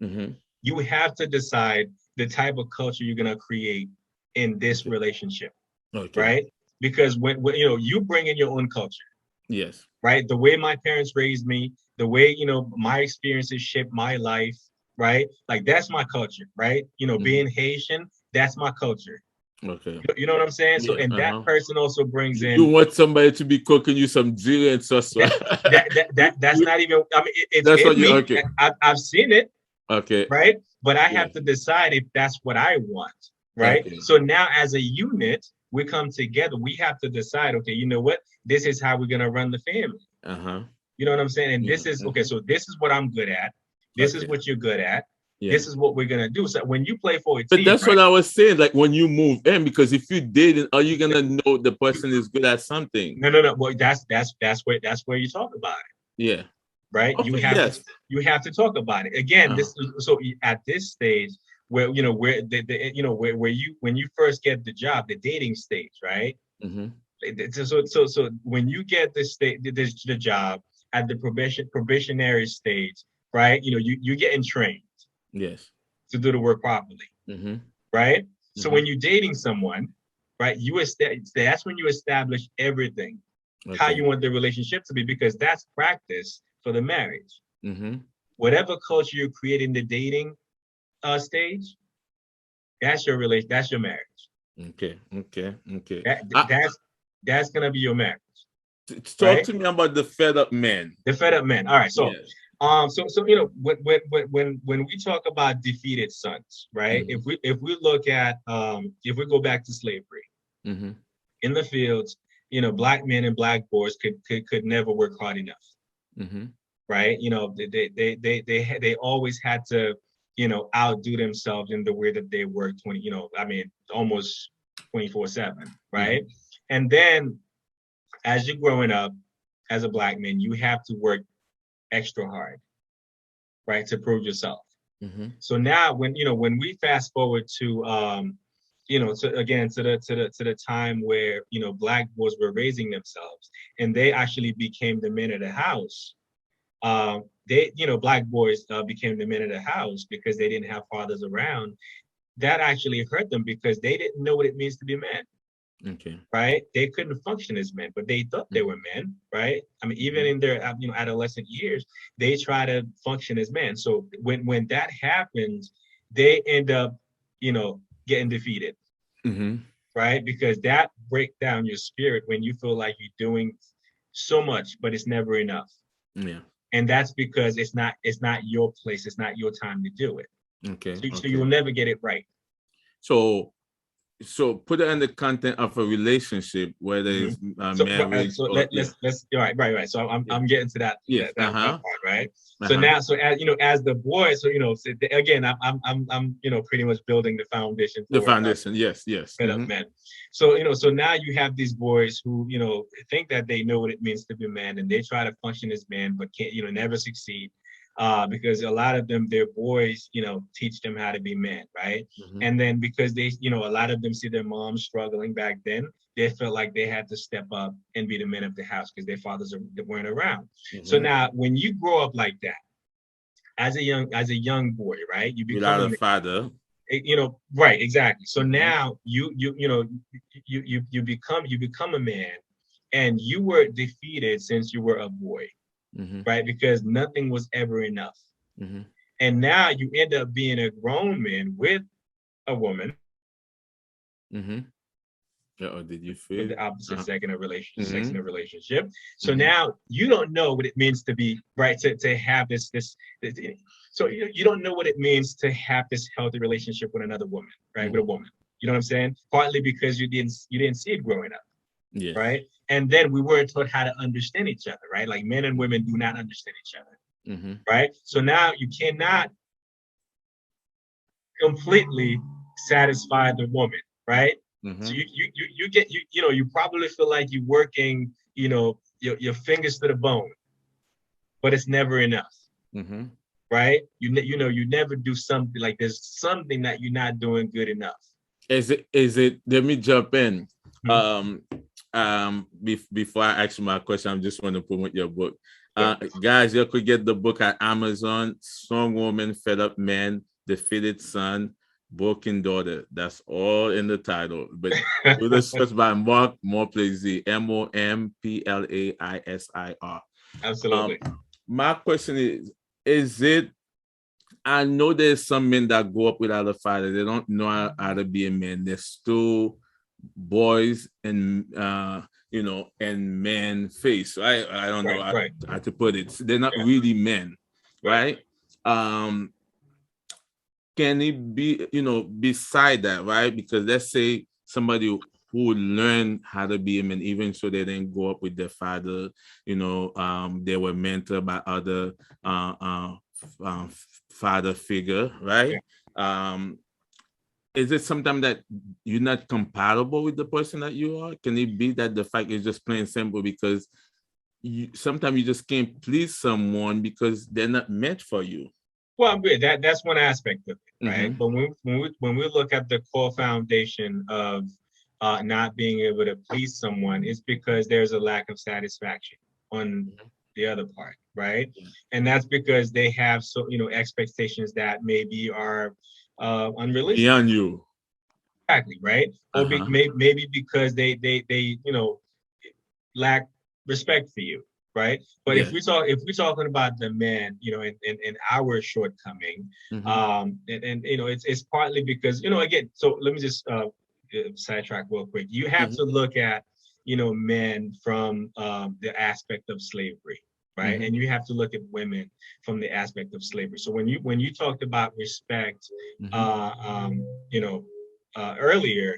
A: Mm-hmm.
B: you have to decide the type of culture you're going to create in this
A: Okay.
B: relationship,
A: Okay.
B: right? Because when you know, you bring in your own culture,
A: Yes.
B: right? The way my parents raised me, the way, you know, my experiences shaped my life, right? Like that's my culture, right? You know, being Haitian, that's my culture.
A: Okay.
B: You know what I'm saying? So,
A: Yeah.
B: and that
A: Uh-huh.
B: person also brings
A: You
B: in
A: want somebody to be cooking you some ziri and sauce.
B: that that's not even. I mean, it's
A: That's what
B: in
A: you
B: me.
A: okay.
B: I've seen it,
A: Okay.
B: right? But I
A: Yeah.
B: have to decide if that's what I want, right?
A: Okay.
B: So now as a unit, we come together. We have to decide, okay, you know what? This is how we're gonna run the family.
A: Uh-huh.
B: You know what I'm saying? And
A: Yeah.
B: this is okay, so this is what I'm good at. This is
A: Okay.
B: what you're good at.
A: Yeah.
B: This is what we're gonna do. So when you play for a
A: But
B: team,
A: that's
B: right?
A: what I was saying. Like when you move in, because if you dating, are you gonna know the person is good at something?
B: No. Well, that's where you talk about it,
A: Yeah.
B: right?
A: Okay. Yes.
B: You have to talk about it. Again,
A: Uh-huh.
B: this so at this stage where you know where you know where you when you first get the job, the dating stage, right?
A: Mm-hmm.
B: So when you get the job at the probationary stage, right? You know, you're getting trained
A: Yes.
B: to do the work properly,
A: Mm-hmm.
B: right? So
A: Mm-hmm.
B: when you're dating someone, right, that's when you establish everything, how
A: Okay.
B: you want the relationship to be, because that's practice for the marriage.
A: Mm-hmm.
B: Whatever culture you create in the dating stage, that's your relation, that's your marriage.
A: Okay. Okay. Okay.
B: That that's gonna be your marriage,
A: Talk
B: right?
A: to me about the fed up man.
B: The fed up men. All right. So,
A: Yes.
B: so you know, when we talk about defeated sons, right?
A: Mm-hmm.
B: If we look at if we go back to slavery
A: Mm-hmm.
B: in the fields, you know, black men and black boys could never work hard enough,
A: Mm-hmm.
B: right? You know, they always had to, you know, outdo themselves in the way that they work 20, you know, I mean, almost 24/7,
A: Mm-hmm.
B: right? And then as you're growing up as a black man, you have to work extra hard, right, to prove yourself.
A: Mm-hmm.
B: So now, when we fast forward to, to the time where black boys were raising themselves, and they actually became the men of the house. Black boys became the men of the house because they didn't have fathers around. That actually hurt them because they didn't know what it means to be men.
A: Okay.
B: right? They couldn't function as men, but they thought they were men, right? I mean, even in their adolescent years, they try to function as men. So when that happens, they end up, getting defeated,
A: Mm-hmm.
B: right? Because that breaks down your spirit when you feel like you're doing so much, but it's never enough.
A: Yeah.
B: And that's because it's not your place, it's not your time to do it.
A: Okay.
B: So
A: Okay.
B: you'll never get it right.
A: So put it in the content of a relationship, whether
B: Mhm.
A: it's
B: So,
A: marriage
B: so
A: or yeah.
B: let's right. So
A: Yeah.
B: I'm getting to
A: Yes.
B: that one
A: Uh-huh.
B: part, right? So
A: Uh-huh.
B: now, so as the boy, so again, I'm pretty much building the foundation
A: The
B: for
A: foundation. Yes. Yes.
B: men of
A: Mm-hmm.
B: men. So so now you have these boys who think that they know what it means to be men, and they try to function as men, but can't never succeed. Because a lot of them, their boys, teach them how to be men, right?
A: Mm-hmm.
B: And then because they, a lot of them see their moms struggling back then, they felt like they had to step up and be the men of the house because their fathers weren't around. So
A: Mm-hmm.
B: now, when you grow up like that, as a young boy, right, you become
A: Without
B: a
A: a
B: man.
A: father.
B: Right, exactly. So
A: Mm-hmm.
B: now you become a man, and you were defeated since you were a boy,
A: Mm-hmm.
B: right? Because nothing was ever enough.
A: Mm-hmm.
B: And now you end up being a grown man with a woman
A: Mm-hmm. Yeah, or did you
B: with
A: feel?
B: the opposite
A: Uh,
B: sex in a relationship, sex
A: mm-hmm.
B: in a relationship. So
A: Mm-hmm.
B: now you don't know what it means to be right to have this. So you don't know what it means to have this healthy relationship with another woman, right? With a
A: Mm-hmm.
B: woman. You know what I'm saying? Partly because you didn't see it growing up,
A: Yes.
B: right? And then we weren't taught how to understand each other, right? Like men and women do not understand each other,
A: Mm-hmm.
B: right? So now you cannot completely satisfy the woman, right? So
A: Mm-hmm.
B: you get you probably feel like you're working your fingers to the bone, but it's never enough,
A: Mm-hmm.
B: right? You never do something like there's something that you're not doing good enough.
A: Is it let me jump in.
B: Hmm.
A: Um before I ask you my question, I just want to promote your book.
B: Sure.
A: Guys, you could get the book at Amazon. Strong Woman, Fed Up Man, Defeated Son, Broken Daughter. That's all in the title. But do the search by Mark Monplaisir, Momplasir. Um,
B: Absolutely.
A: my question is it I know there's some men that grow up without a father. They don't know how to be a man. They're still boys and and man face. I don't know
B: Right, right,
A: how to put it. They're not
B: yeah,
A: really men,
B: right.
A: right? Um, can it be beside that, right? Because let's say somebody who learned how to be a man, even so they didn't grow up with their father, they were mentored by other uh, uh, uh, father figure,
B: Yeah.
A: right? Um, is it sometimes that you're not compatible with the person that you are? Can it be that the fact is just plain simple because sometimes you just can't please someone because they're not meant for you?
B: Well, that's one aspect of it, right?
A: Mm-hmm.
B: But when we look at the core foundation of not being able to please someone, it's because there's a lack of satisfaction on the other part, right?
A: Yeah.
B: And that's because they have expectations that maybe are unrealistic,
A: Beyond you.
B: exactly, right? Or
A: Uh-huh.
B: maybe because they lack respect for you, right? But if
A: Yes.
B: we're talking about the man, in our shortcoming,
A: Mm-hmm.
B: and it's partly because again. So let me just sidetrack real quick. You have to
A: Mm-hmm.
B: look at men from the aspect of slavery. Right,
A: Mm-hmm.
B: and you have to look at women from the aspect of slavery. So when you talked about respect,
A: Mm-hmm.
B: uh, um, you know, earlier,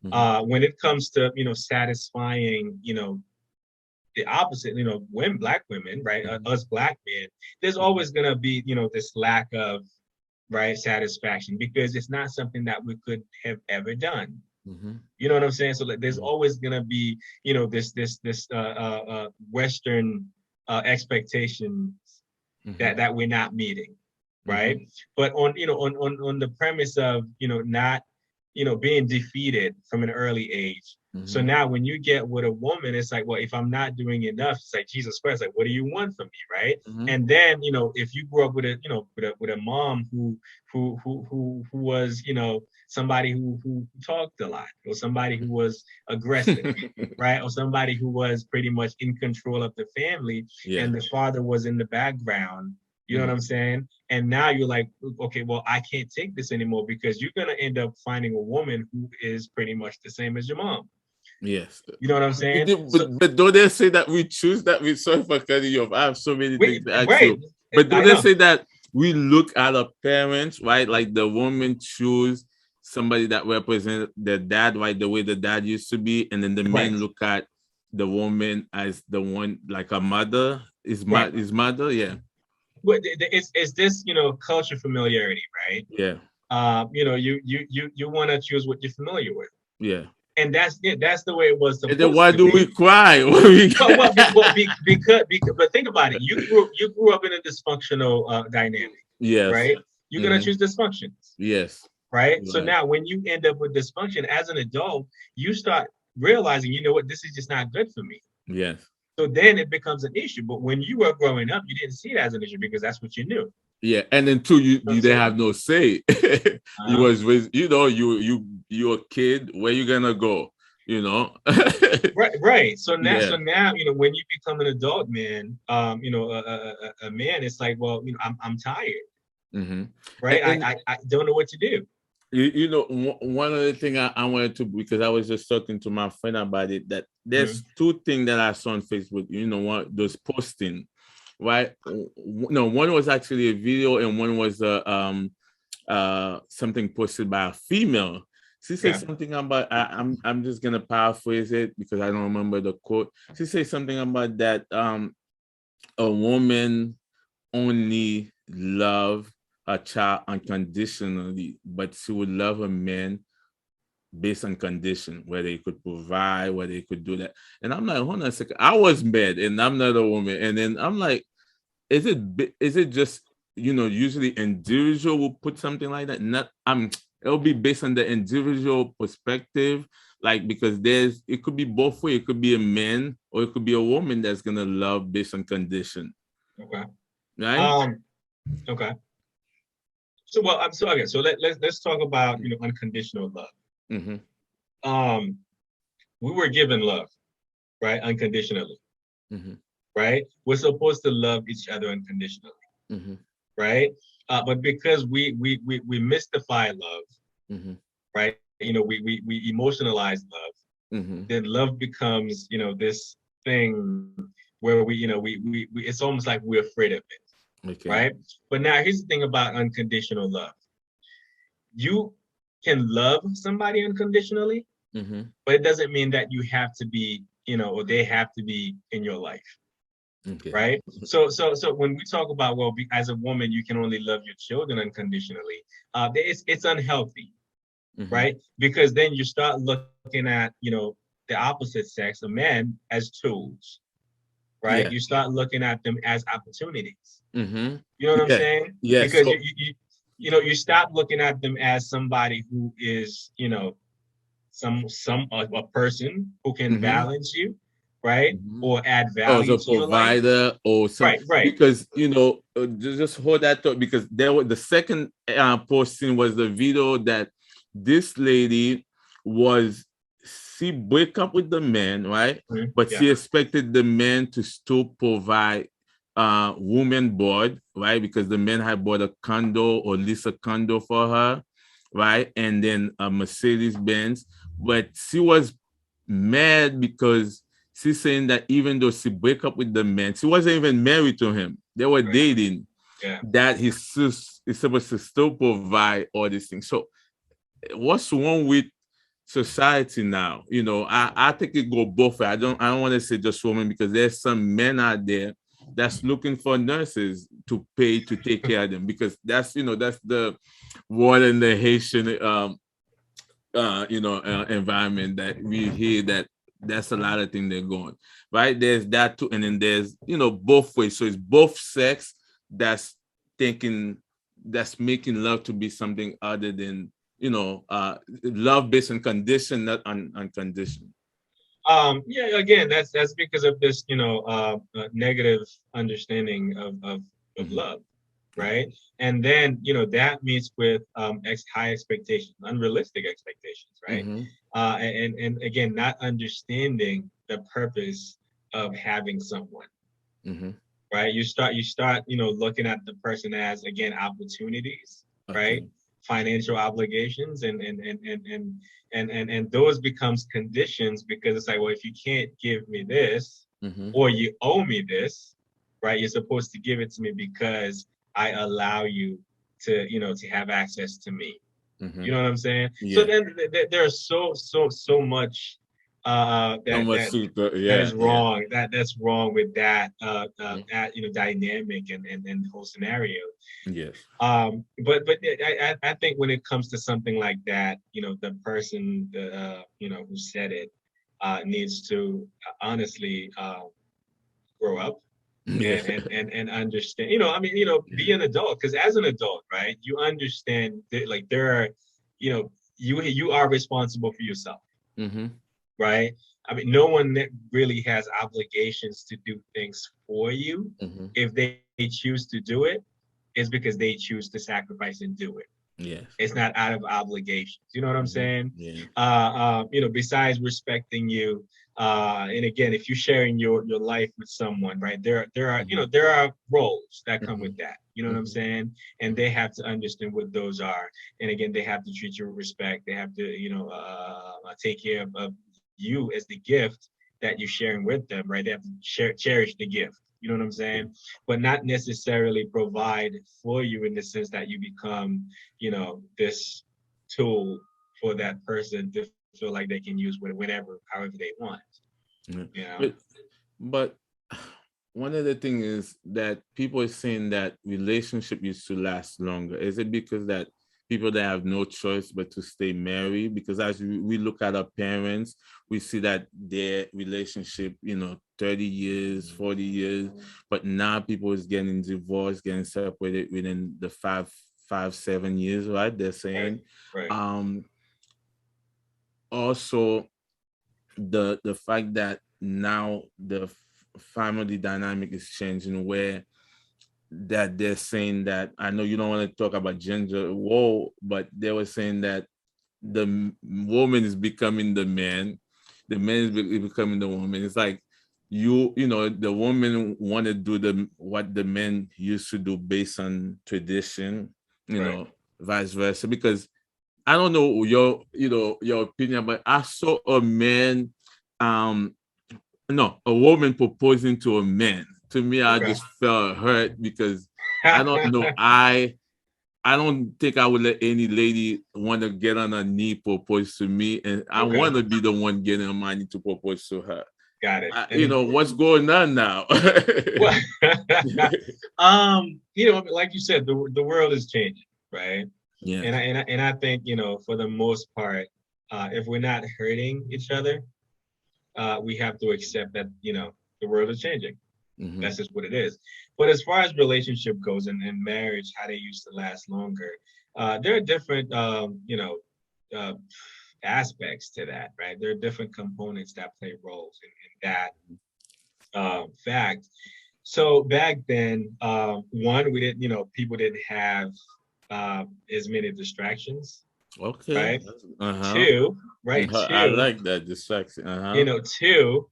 A: Mm-hmm.
B: when it comes to satisfying the opposite, women, black women, right?
A: Mm-hmm.
B: Us black men, there's always gonna be, this lack of right satisfaction because it's not something that we could have ever done.
A: Mm-hmm.
B: You know what I'm saying? So like, there's
A: Mm-hmm.
B: always gonna be, this Western expectation
A: Mm-hmm.
B: that we're not meeting, right?
A: Mm-hmm.
B: But on the premise of not being defeated from an early age. So now when you get with a woman, it's like, well, if I'm not doing enough, it's like, Jesus Christ, like, what do you want from me, right? And then, if you grew up with a mom who was, somebody who talked a lot, or somebody who was aggressive, right? Or somebody who was pretty much in control of the family, and the father was in the background. You know what I'm saying? And now you're like, okay, well, I can't take this anymore, because you're gonna end up finding a woman who is pretty much the same as your mom.
A: Yes.
B: You know what I'm saying?
A: But don't they say that we choose that? We sorry for cutting you off. I have so many things to ask
B: right.
A: you. But don't they say that we look at our parents, right? Like the woman choose somebody that represents the dad, right? The way the dad used to be, and then the men look at the woman as the one, like a mother, his mother, yeah.
B: Well, it's this, culture familiarity, right?
A: Yeah.
B: You want to choose what you're familiar with.
A: Yeah.
B: And that's it. That's the way it was supposed to be.
A: And then why do we cry?
B: Because but think about it. You grew up in a dysfunctional dynamic.
A: Yes.
B: Right? You're gonna choose dysfunctions.
A: Yes.
B: Right? So now when you end up with dysfunction as an adult, you start realizing, you know what, this is just not good for me.
A: Yes.
B: So then it becomes an issue. But when you were growing up, you didn't see it as an issue, because that's what you knew.
A: Yeah, and then too, you didn't have no say. You was with, you're a kid. Where you gonna go?
B: Right. So now, when you become an adult man, a man, it's like, well, I'm tired. Right. I don't know what to do.
A: One of the things I wanted to, because I was just talking to my friend about it, that there's two things that I saw on Facebook. What those posting. Right? No, one was actually a video, and one was something posted by a female. She said something about, I'm just gonna paraphrase it because I don't remember the quote. She said something about that a woman only love a child unconditionally, but she would love a man based on condition, where they could provide, where they could do that. And I'm like, hold on a second. I was mad, and I'm not a woman. And then I'm like, is it just, usually individual will put something like that? Not, it'll be based on the individual perspective, like, because it could be both ways. It could be a man or it could be a woman that's gonna love based on condition.
B: Okay.
A: Right.
B: Okay. So let's talk about unconditional love. We were given love, right? Unconditionally. Right? We're supposed to love each other unconditionally. Right? But because we mystify love, right? We emotionalize love. Then love becomes, this thing where we it's almost like we're afraid of it. Okay. Right? But now here's the thing about unconditional love. You can love somebody unconditionally, but it doesn't mean that you have to be, or they have to be in your life. Okay. Right? So when we talk about, well, as a woman, you can only love your children unconditionally, it's unhealthy, right? Because then you start looking at, the opposite sex, a man, as tools, right? Yeah. You start looking at them as opportunities. You know what I'm saying? Yes. Because you stop looking at them as somebody who is, a person who can balance you, right? Or add value
A: to your provider life. Or something. Right. Because, just hold that thought, because the second posting was the video that this lady she break up with the man, right? But she expected the man to still provide woman board, right? Because the man had bought a condo or lease a condo for her, right? And then a Mercedes Benz. But she was mad because she's saying that even though she break up with the man, she wasn't even married to him. They were dating. Yeah. That he's supposed to still provide all these things. So what's wrong with society now? I think it go both ways. I don't want to say just women, because there's some men out there that's looking for nurses to pay to take care of them, because that's the war in the Haitian environment that we hear that's a lot of things they're going, right? There's that too. And then there's, both ways. So it's both sex that's making love to be something other than love based on condition, not on condition.
B: Yeah, again, that's because of this, negative understanding of
A: Mm-hmm.
B: love, right? And then, that meets with high expectations, unrealistic expectations, right?
A: Mm-hmm.
B: And again, not understanding the purpose of having someone,
A: Mm-hmm.
B: right? You start, looking at the person as, again, opportunities, right?
A: Okay.
B: Financial obligations, and those becomes conditions, because it's like, well, if you can't give me this,
A: Mm-hmm.
B: or you owe me this, right? You're supposed to give it to me because I allow you to have access to me.
A: Mm-hmm.
B: You know what I'm saying? So
A: Yeah.
B: then there's so much
A: So
B: that
A: much
B: that
A: super.
B: that
A: Yeah.
B: is
A: Yeah.
B: wrong. That's wrong with that dynamic and whole scenario.
A: Yes.
B: But I think when it comes to something like that, the person who said it needs to honestly grow up
A: Yeah.
B: and understand. I mean, be an adult, because as an adult, right, you understand that, like, there are, you are responsible for yourself,
A: Mm-hmm.
B: right? I mean, no one really has obligations to do things for you.
A: Mm-hmm.
B: If they choose to do it, it's because they choose to sacrifice and do it.
A: Yes.
B: It's not out of obligations. You know what I'm
A: Mm-hmm.
B: saying?
A: Yeah.
B: Besides respecting you, and again, if you're sharing your life with someone, right? There are
A: Mm-hmm.
B: there are roles that come
A: Mm-hmm.
B: with that. You know what I'm
A: Mm-hmm.
B: saying? And they have to understand what those are. And again, they have to treat you with respect. They have to take care of you as the gift that you're sharing with them, right? They have to cherish the gift. You know what I'm saying? But not necessarily provide for you in the sense that you become, this tool for that person to feel like they can use whenever, however they want.
A: Yeah.
B: You know?
A: But one of the things is that people are saying that relationship used to last longer. Is it because that people that have no choice but to stay married? Because as we look at our parents, we see that their relationship, 30 years, 40 years, but now people is getting divorced, getting separated within the 7 years, right? They're
B: Right.
A: saying.
B: Right.
A: Um, Also, the fact that now the family dynamic is changing, where that they're saying that, I know you don't want to talk about gender war, but they were saying that the woman is becoming the man is becoming the woman. It's like the woman want to do what the men used to do based on tradition,
B: Right.
A: vice versa. Because I don't know your opinion, but I saw a man, um, no, a woman proposing to a man. To me, I
B: Okay.
A: just felt hurt because I don't know. I don't think I would let any lady want to get on her knee propose to me, and I
B: Okay.
A: want to be the one getting on my knee to propose to her.
B: Got it. And
A: What's going on now?
B: well, like you said, the world is changing, right? And
A: Yes.
B: I think, for the most part, if we're not hurting each other, we have to accept that, the world is changing.
A: Mm-hmm.
B: That's just what it is. But as far as relationship goes, and marriage, how they used to last longer, there are different, uh, aspects to that, right? There are different components that play roles in that fact. So back then, one, we didn't, people didn't have as many distractions,
A: Okay.
B: right?
A: Uh-huh.
B: Two, right?
A: I
B: Two,
A: like that distraction. Uh-huh.
B: two,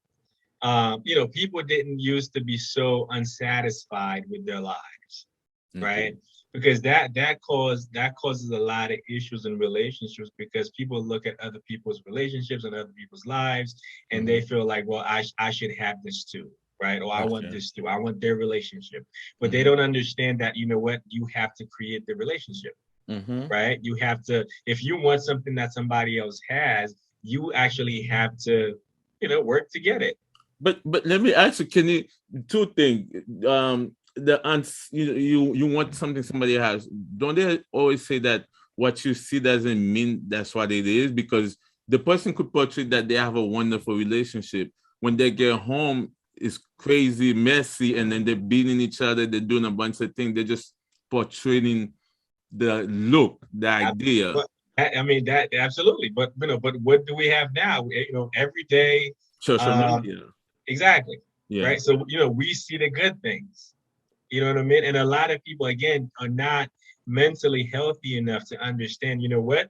B: people didn't used to be so unsatisfied with their lives,
A: Okay.
B: right? Because that causes a lot of issues in relationships, because people look at other people's relationships and other people's lives, and they
A: Mm-hmm.
B: feel like, well, I should have this too, right? Or I want
A: Okay.
B: this too. I want their relationship, but they
A: Mm-hmm.
B: don't understand that, what, you have to create the relationship,
A: Mm-hmm.
B: right? You have to, if you want something that somebody else has, you actually have to, work to get it.
A: But let me ask you, can you two things? The you want something somebody has. Don't they always say that what you see doesn't mean that's what it is? Because the person could portray that they have a wonderful relationship. When they get home, it's crazy, messy, and then they're beating each other, they're doing a bunch of things, they're just portraying the look, the
B: I,
A: idea.
B: I mean, that absolutely. But but what do we have now? Every day,
A: Social
B: uh,
A: media.
B: exactly,
A: Yeah.
B: right? So we see the good things. You know what I mean? And a lot of people, again, are not mentally healthy enough to understand. You know what?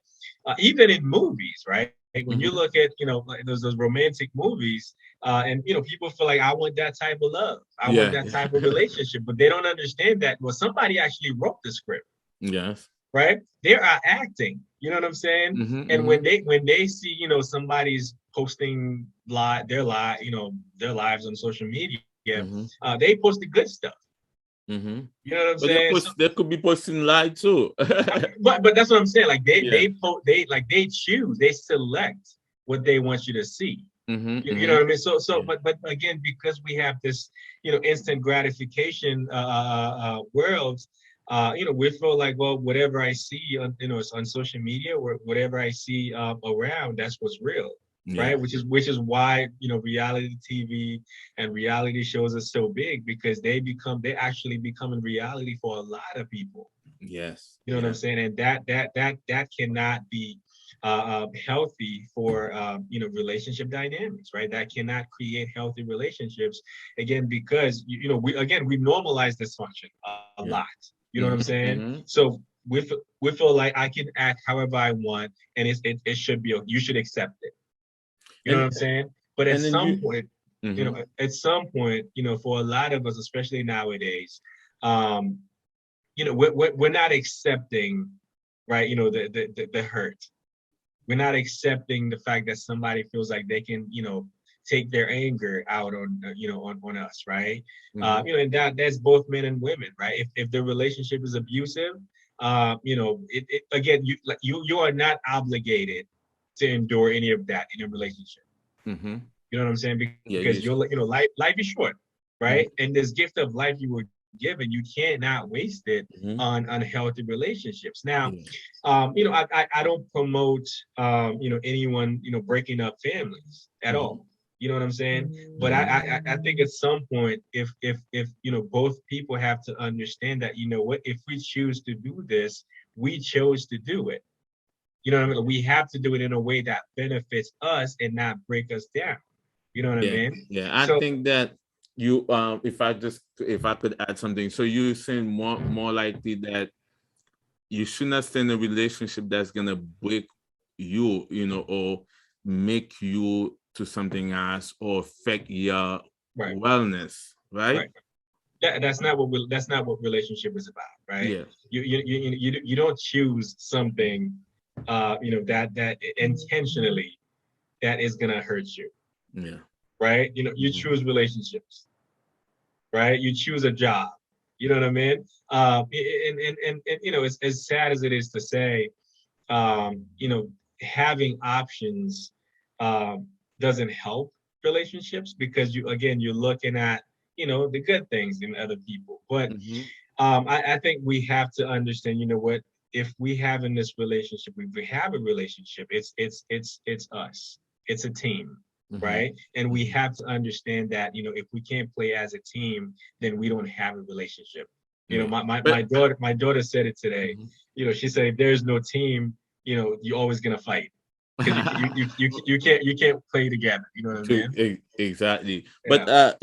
B: Even in movies, right? When you look
A: Mm-hmm.
B: at like those romantic movies, and people feel like I want that type of love, I want
A: Yeah.
B: that type of relationship, but they don't understand that. Well, somebody actually wrote the script,
A: Yes.
B: right? They are acting. You know what I'm saying?
A: Mm-hmm,
B: And
A: mm-hmm,
B: when they see somebody's posting their lives on social media,
A: mm-hmm,
B: they post the good stuff.
A: mm-hmm.
B: You know what I'm
A: But they
B: saying? So,
A: they could be posting lie too.
B: but that's what I'm saying. Like
A: Yeah.
B: they choose, they select what they want you to see.
A: Mm-hmm,
B: You know
A: mm-hmm.
B: what I mean? So,
A: Yeah.
B: but again, because we have this, instant gratification world, we feel like, well, whatever I see on, on social media or whatever I see around, that's what's real,
A: Yeah.
B: right? Which is why reality TV and reality shows are so big because they actually becoming reality for a lot of people.
A: Yes.
B: You know what I'm
A: Yeah.
B: saying? And that cannot be healthy for relationship dynamics, right? That cannot create healthy relationships again because we normalize dysfunction a lot.
A: Yeah.
B: You know what I'm
A: Mm-hmm,
B: saying?
A: mm-hmm.
B: So we feel like I can act however I want, and it should be you should accept it. You know what
A: And
B: I'm saying? But at
A: and then
B: some
A: you.
B: point,
A: Mm-hmm.
B: for a lot of us, especially nowadays, um, we're not accepting, right? The hurt. We're not accepting the fact that somebody feels like they can, take their anger out on, on us, right?
A: Mm-hmm.
B: And that's both men and women, right? If the relationship is abusive, again, you are not obligated to endure any of that in a relationship.
A: Mm-hmm.
B: You know what I'm saying?
A: Yeah.
B: Because
A: You should.
B: life is short, right?
A: Mm-hmm.
B: And this gift of life you were given, you cannot waste it
A: Mm-hmm.
B: on unhealthy relationships. Now,
A: Yeah.
B: I don't promote anyone breaking up families at
A: Mm-hmm.
B: all. You know what I'm saying? But
A: Mm-hmm.
B: I think at some point, if both people have to understand that what, if we choose to do this, we chose to do it. You know what I mean? We have to do it in a way that benefits us and not break us down. You know what I
A: Yeah.
B: mean?
A: Yeah. I
B: So
A: think that you if I could add something. So you're saying more likely that you should not stay in a relationship that's gonna break you, or make you to something else or affect your
B: right,
A: wellness, right?
B: right. That's not what relationship is about, right?
A: Yeah.
B: You don't choose something, that intentionally that is gonna hurt you,
A: Yeah.
B: right? You
A: Mhm.
B: choose relationships, right? You choose a job. You know what I mean? And as sad as it is to say, having options um, doesn't help relationships because you're looking at the good things in other people. But
A: Mhm.
B: I think we have to understand. You know what? If we have in this relationship, if we have a relationship, it's us. It's a team,
A: Mhm.
B: right? And we
A: Mhm.
B: have to understand that if we can't play as a team, then we don't have a relationship.
A: Yeah.
B: My
A: But
B: daughter said it today.
A: Mhm.
B: She said, if there's no team, you're always gonna fight because you can't play together. You know what I mean?
A: Exactly.
B: Yeah.
A: But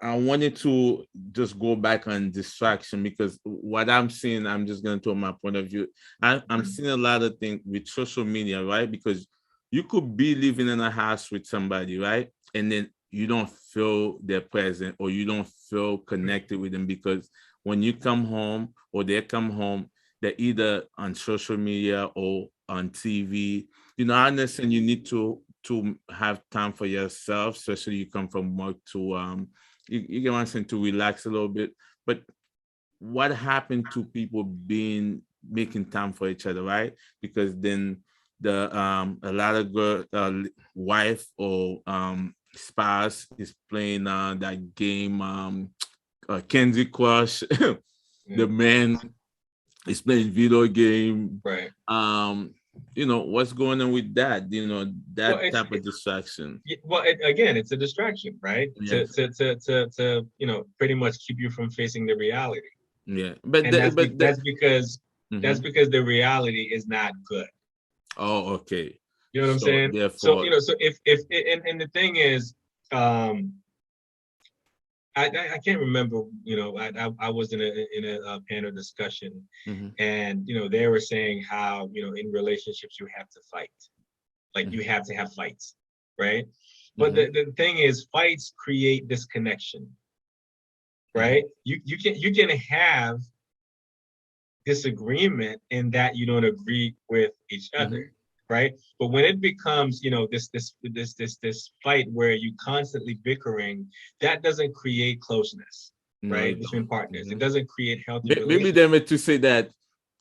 A: I wanted to just go back on distraction because what I'm seeing, I'm just going to tell my point of view. I'm seeing a lot of things with social media, right? Because you could be living in a house with somebody, right? And then you don't feel their presence or you don't feel connected with them because when you come home or they come home, they're either on social media or on TV. I understand you need to have time for yourself, especially you come from work to you can want them to relax a little bit. But what happened to people being making time for each other, right? Because then the a lot of girl wife or spouse is playing that game Candy Crush. The
B: Yeah.
A: man is playing video game.
B: Right.
A: What's going on with that?
B: Well,
A: That type of distraction.
B: again, it's a distraction, right? To
A: Yes.
B: to to to to pretty much keep you from facing the reality,
A: Yeah. But
B: and
A: the, but the,
B: that's because that's because the reality is not good.
A: Oh, okay.
B: You know what I'm
A: So
B: saying? So
A: therefore,
B: so if and the thing is, um, I can't remember. I was in a panel discussion,
A: mm-hmm,
B: and they were saying how in relationships you have to fight, like you
A: mm-hmm,
B: have to have fights, right? But
A: mm-hmm,
B: the thing is, fights create disconnection,
A: mm-hmm,
B: right? You can have disagreement in that you don't agree with each
A: mm-hmm.
B: other, right? But when it becomes this fight where you constantly bickering, that doesn't create closeness,
A: No, you
B: right,
A: don't.
B: between partners. It
A: Mm-hmm.
B: doesn't create healthy
A: Maybe they
B: relationships.
A: meant to say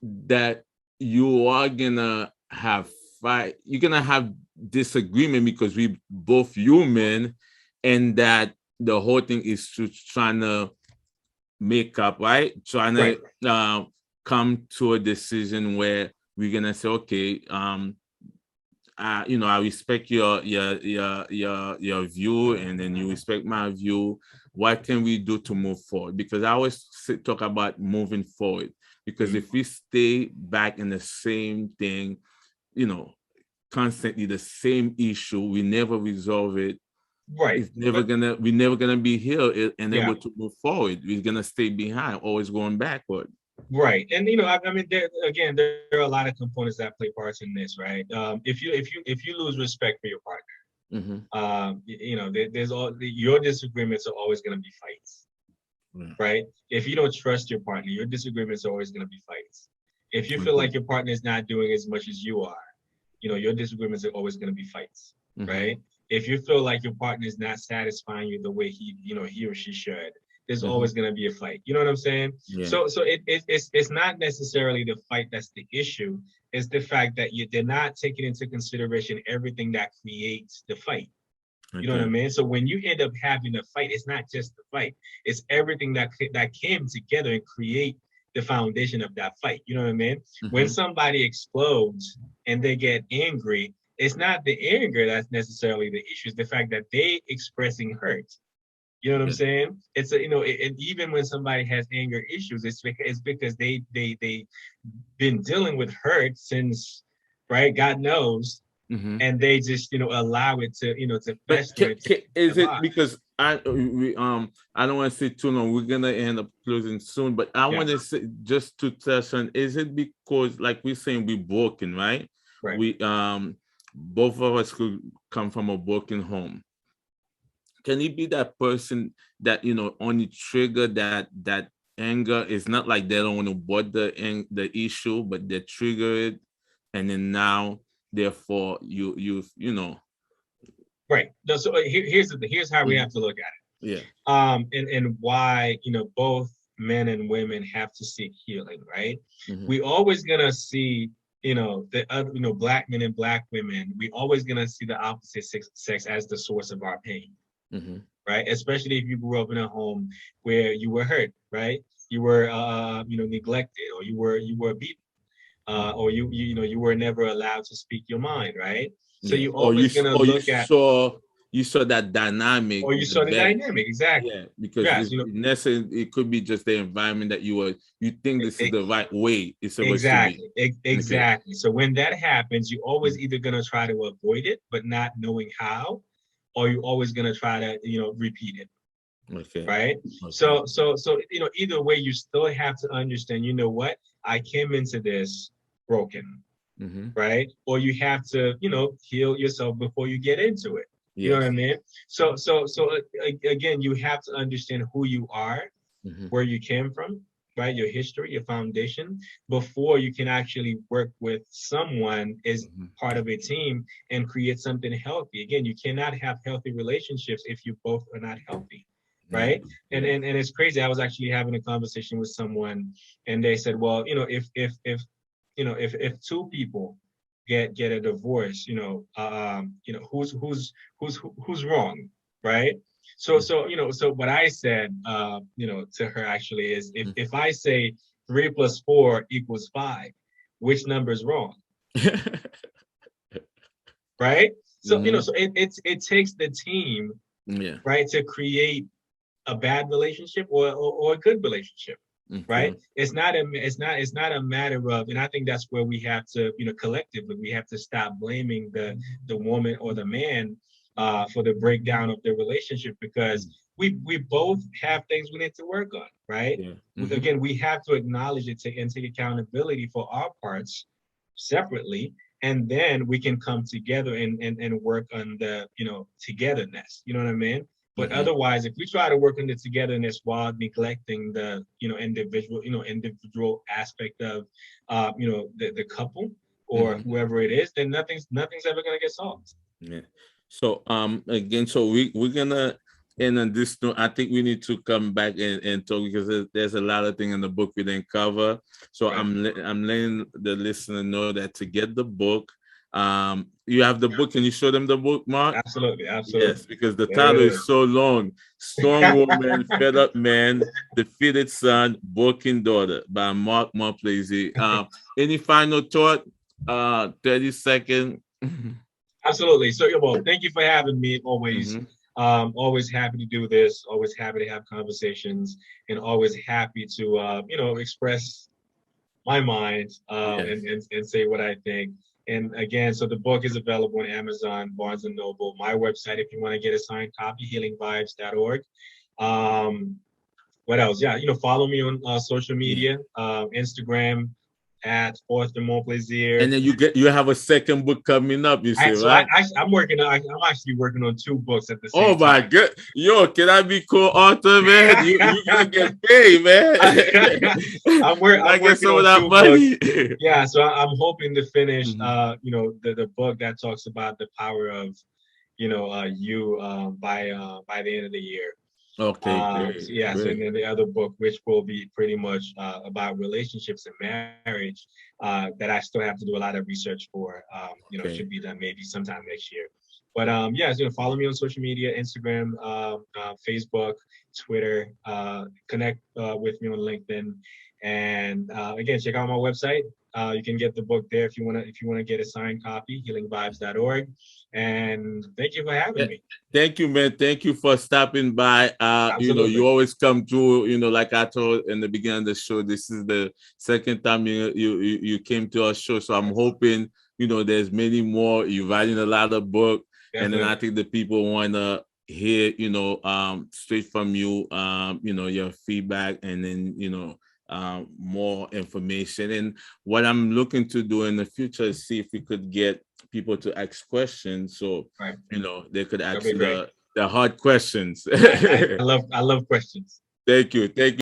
A: that you are gonna have fight, you're gonna have disagreement because we both human, and that the whole thing is to trying to make up, right? Trying
B: Right.
A: to come to a decision where we're gonna say, okay, I respect your view, and then you respect my view. What can we do to move forward? Because I always talk about moving forward. Because
B: Mhm.
A: if we stay back in the same thing, you know, constantly the same issue, we never resolve it.
B: Right.
A: It's never
B: But
A: gonna we're never gonna be here and
B: yeah.
A: able to move forward. We're gonna stay behind, always going backward.
B: Right, and I mean, there are a lot of components that play parts in this, right? If you lose respect for your partner,
A: Mm-hmm.
B: there's your disagreements are always going to be fights,
A: Yeah.
B: right? If you don't trust your partner, your disagreements are always going to be fights. If you feel
A: Okay.
B: like your partner is not doing as much as you are, your disagreements are always going to be fights,
A: Mm-hmm.
B: right? If you feel like your partner is not satisfying you the way he or she should, there's
A: Mm-hmm.
B: always going to be a fight. You know what I'm saying?
A: Yeah.
B: So it's not necessarily the fight that's the issue. It's the fact that they're not taking into consideration everything that creates the fight. You know what I
A: Okay.
B: mean? So when you end up having a fight, it's not just the fight; it's everything that came together and create the foundation of that fight. You know what I mean? When
A: Mm-hmm.
B: somebody explodes and they get angry, it's not the anger that's necessarily the issue; it's the fact that they expressing hurt. You know what I'm
A: Yeah.
B: saying? It's and even when somebody has anger issues, it's because they been dealing with hurt since, right? God knows,
A: Mm-hmm.
B: and they just allow it to
A: But
B: fester and take
A: is
B: their
A: it
B: lives.
A: because I don't want to say too long. We're gonna end up closing soon, but I
B: Yeah,
A: want to say just to touch on, is it because like we're saying we broken, right?
B: right.
A: We both of us could come from a broken home. Can it be that person that only trigger that anger? Is not like they don't want to board the issue, but they trigger it, and then now therefore you.
B: Right. No, so here's how we have
A: Mhm.
B: to look at
A: Yeah.
B: it. And why both men and women have to seek healing, right?
A: Hmm.
B: We always gonna see the other black men and black women. We always gonna see the opposite sex as the source of our pain,
A: Hmm.
B: right? Especially if you grew up in a home where you were hurt, right? You were neglected, or you were beaten, or you were never allowed to speak your mind, right? So
A: Yeah.
B: you always gonna look at,
A: You saw that dynamic
B: or you
A: the
B: saw the
A: best.
B: dynamic exactly.
A: Yeah, because
B: Yes,
A: it could be just the environment that you think this is
B: e-
A: the right way it's supposed to be.
B: exactly,
A: Okay.
B: exactly. So when that happens, you always
A: Mhm.
B: either gonna try to avoid it, but not knowing how, or you always gonna try to repeat it,
A: Okay.
B: right?
A: Okay.
B: So either way, you still have to understand. You know what? I came into this broken,
A: Hmm.
B: right? Or you have to, heal yourself before you get into it. You know what I
A: Yes.
B: mean? So again, you have to understand who you are,
A: Hmm.
B: where you came from, right? Your history, your foundation, before you can actually work with someone as
A: Hmm.
B: part of a team and create something healthy. Again, you cannot have healthy relationships if you both are not healthy,
A: Yeah.
B: right? And
A: Yeah.
B: and, and it's crazy. I was actually having a conversation with someone, and they said, well, if two people get a divorce, who's wrong, right? So what I said, to her actually is, if I say 3 + 4 = 5, which number is wrong, right? So
A: Hmm.
B: so it takes the team,
A: Yeah.
B: right, to create a bad relationship or a good relationship. right?
A: Okay.
B: It's not a matter of, and I think that's where we have to, collectively, we have to stop blaming the woman or the man for the breakdown of their relationship, because we both have things we need to work on, right?
A: Yeah.
B: Again, we have to acknowledge it, and take accountability for our parts separately, and then we can come together and work on the, togetherness. You know what I mean? But
A: Hmm.
B: otherwise, if we try to work on the togetherness while neglecting the, individual aspect of, the couple or
A: Hmm.
B: whoever it is, then nothing's ever gonna get solved.
A: Yeah. So again, so we're gonna end on this note. I think we need to come back and talk, because there's a lot of things in the book we didn't cover. So
B: Right.
A: I'm letting the listener know that to get the book, you have the book. Can you show them the book, Mark?
B: Absolutely,
A: Yes,
B: absolutely.
A: because the
B: There
A: title
B: it
A: is
B: is.
A: so long. Strong Woman, Fed Up Man, Defeated Son, Broken Daughter by Mark Monplaisir. Any final thought? 30 seconds.
B: Absolutely. So, yeah, well, thank you for having me. Always,
A: Hmm.
B: always happy to do this. Always happy to have conversations, and always happy to, express my mind,
A: Yes.
B: and say what I think. And again, so the book is available on Amazon, Barnes and Noble. My website, if you want to get a signed copy, healingvibes.org. Um, what else? Yeah, follow me on social
A: Yeah.
B: media, Instagram at Author Monplaisir.
A: And then you have a second book coming up, you say,
B: So I,
A: right?
B: I'm working. I'm actually working on two books at the
A: Oh
B: same
A: my
B: time.
A: god. Yo, can I be co-author, man? You gonna get paid, man. Can I
B: I'm
A: get
B: working
A: some of
B: on
A: that
B: two books.
A: money?
B: Yeah, so I'm hoping to finish,
A: Mhm.
B: the book that talks about the power of, you, by the end of the year.
A: Okay, great,
B: So yeah, so and
A: great.
B: then the other book, which will be pretty much about relationships and marriage, that I still have to do a lot of research for. Should
A: Okay.
B: be done maybe sometime next year. But yeah, so follow me on social media: Instagram, Facebook, Twitter. Connect with me on LinkedIn, and again, check out my website. You can get the book there if you wanna get a signed copy, healingvibes.org. And thank you for having
A: Yeah.
B: me.
A: Thank you, man. Thank you for stopping by. You
B: Absolutely.
A: always come through. Like I told in the beginning of the show, this is the second time you came to our show. So I'm
B: Yes,
A: hoping there's many more. You're writing a lot of book, and then I
B: definitely.
A: think the people want to hear straight from you. Your feedback, and then more information. And what I'm looking to do in the future is see if we could get people to ask questions. So
B: Right.
A: they could
B: That'd
A: ask
B: be great.
A: the hard questions.
B: I love questions.
A: Thank you. Thank you.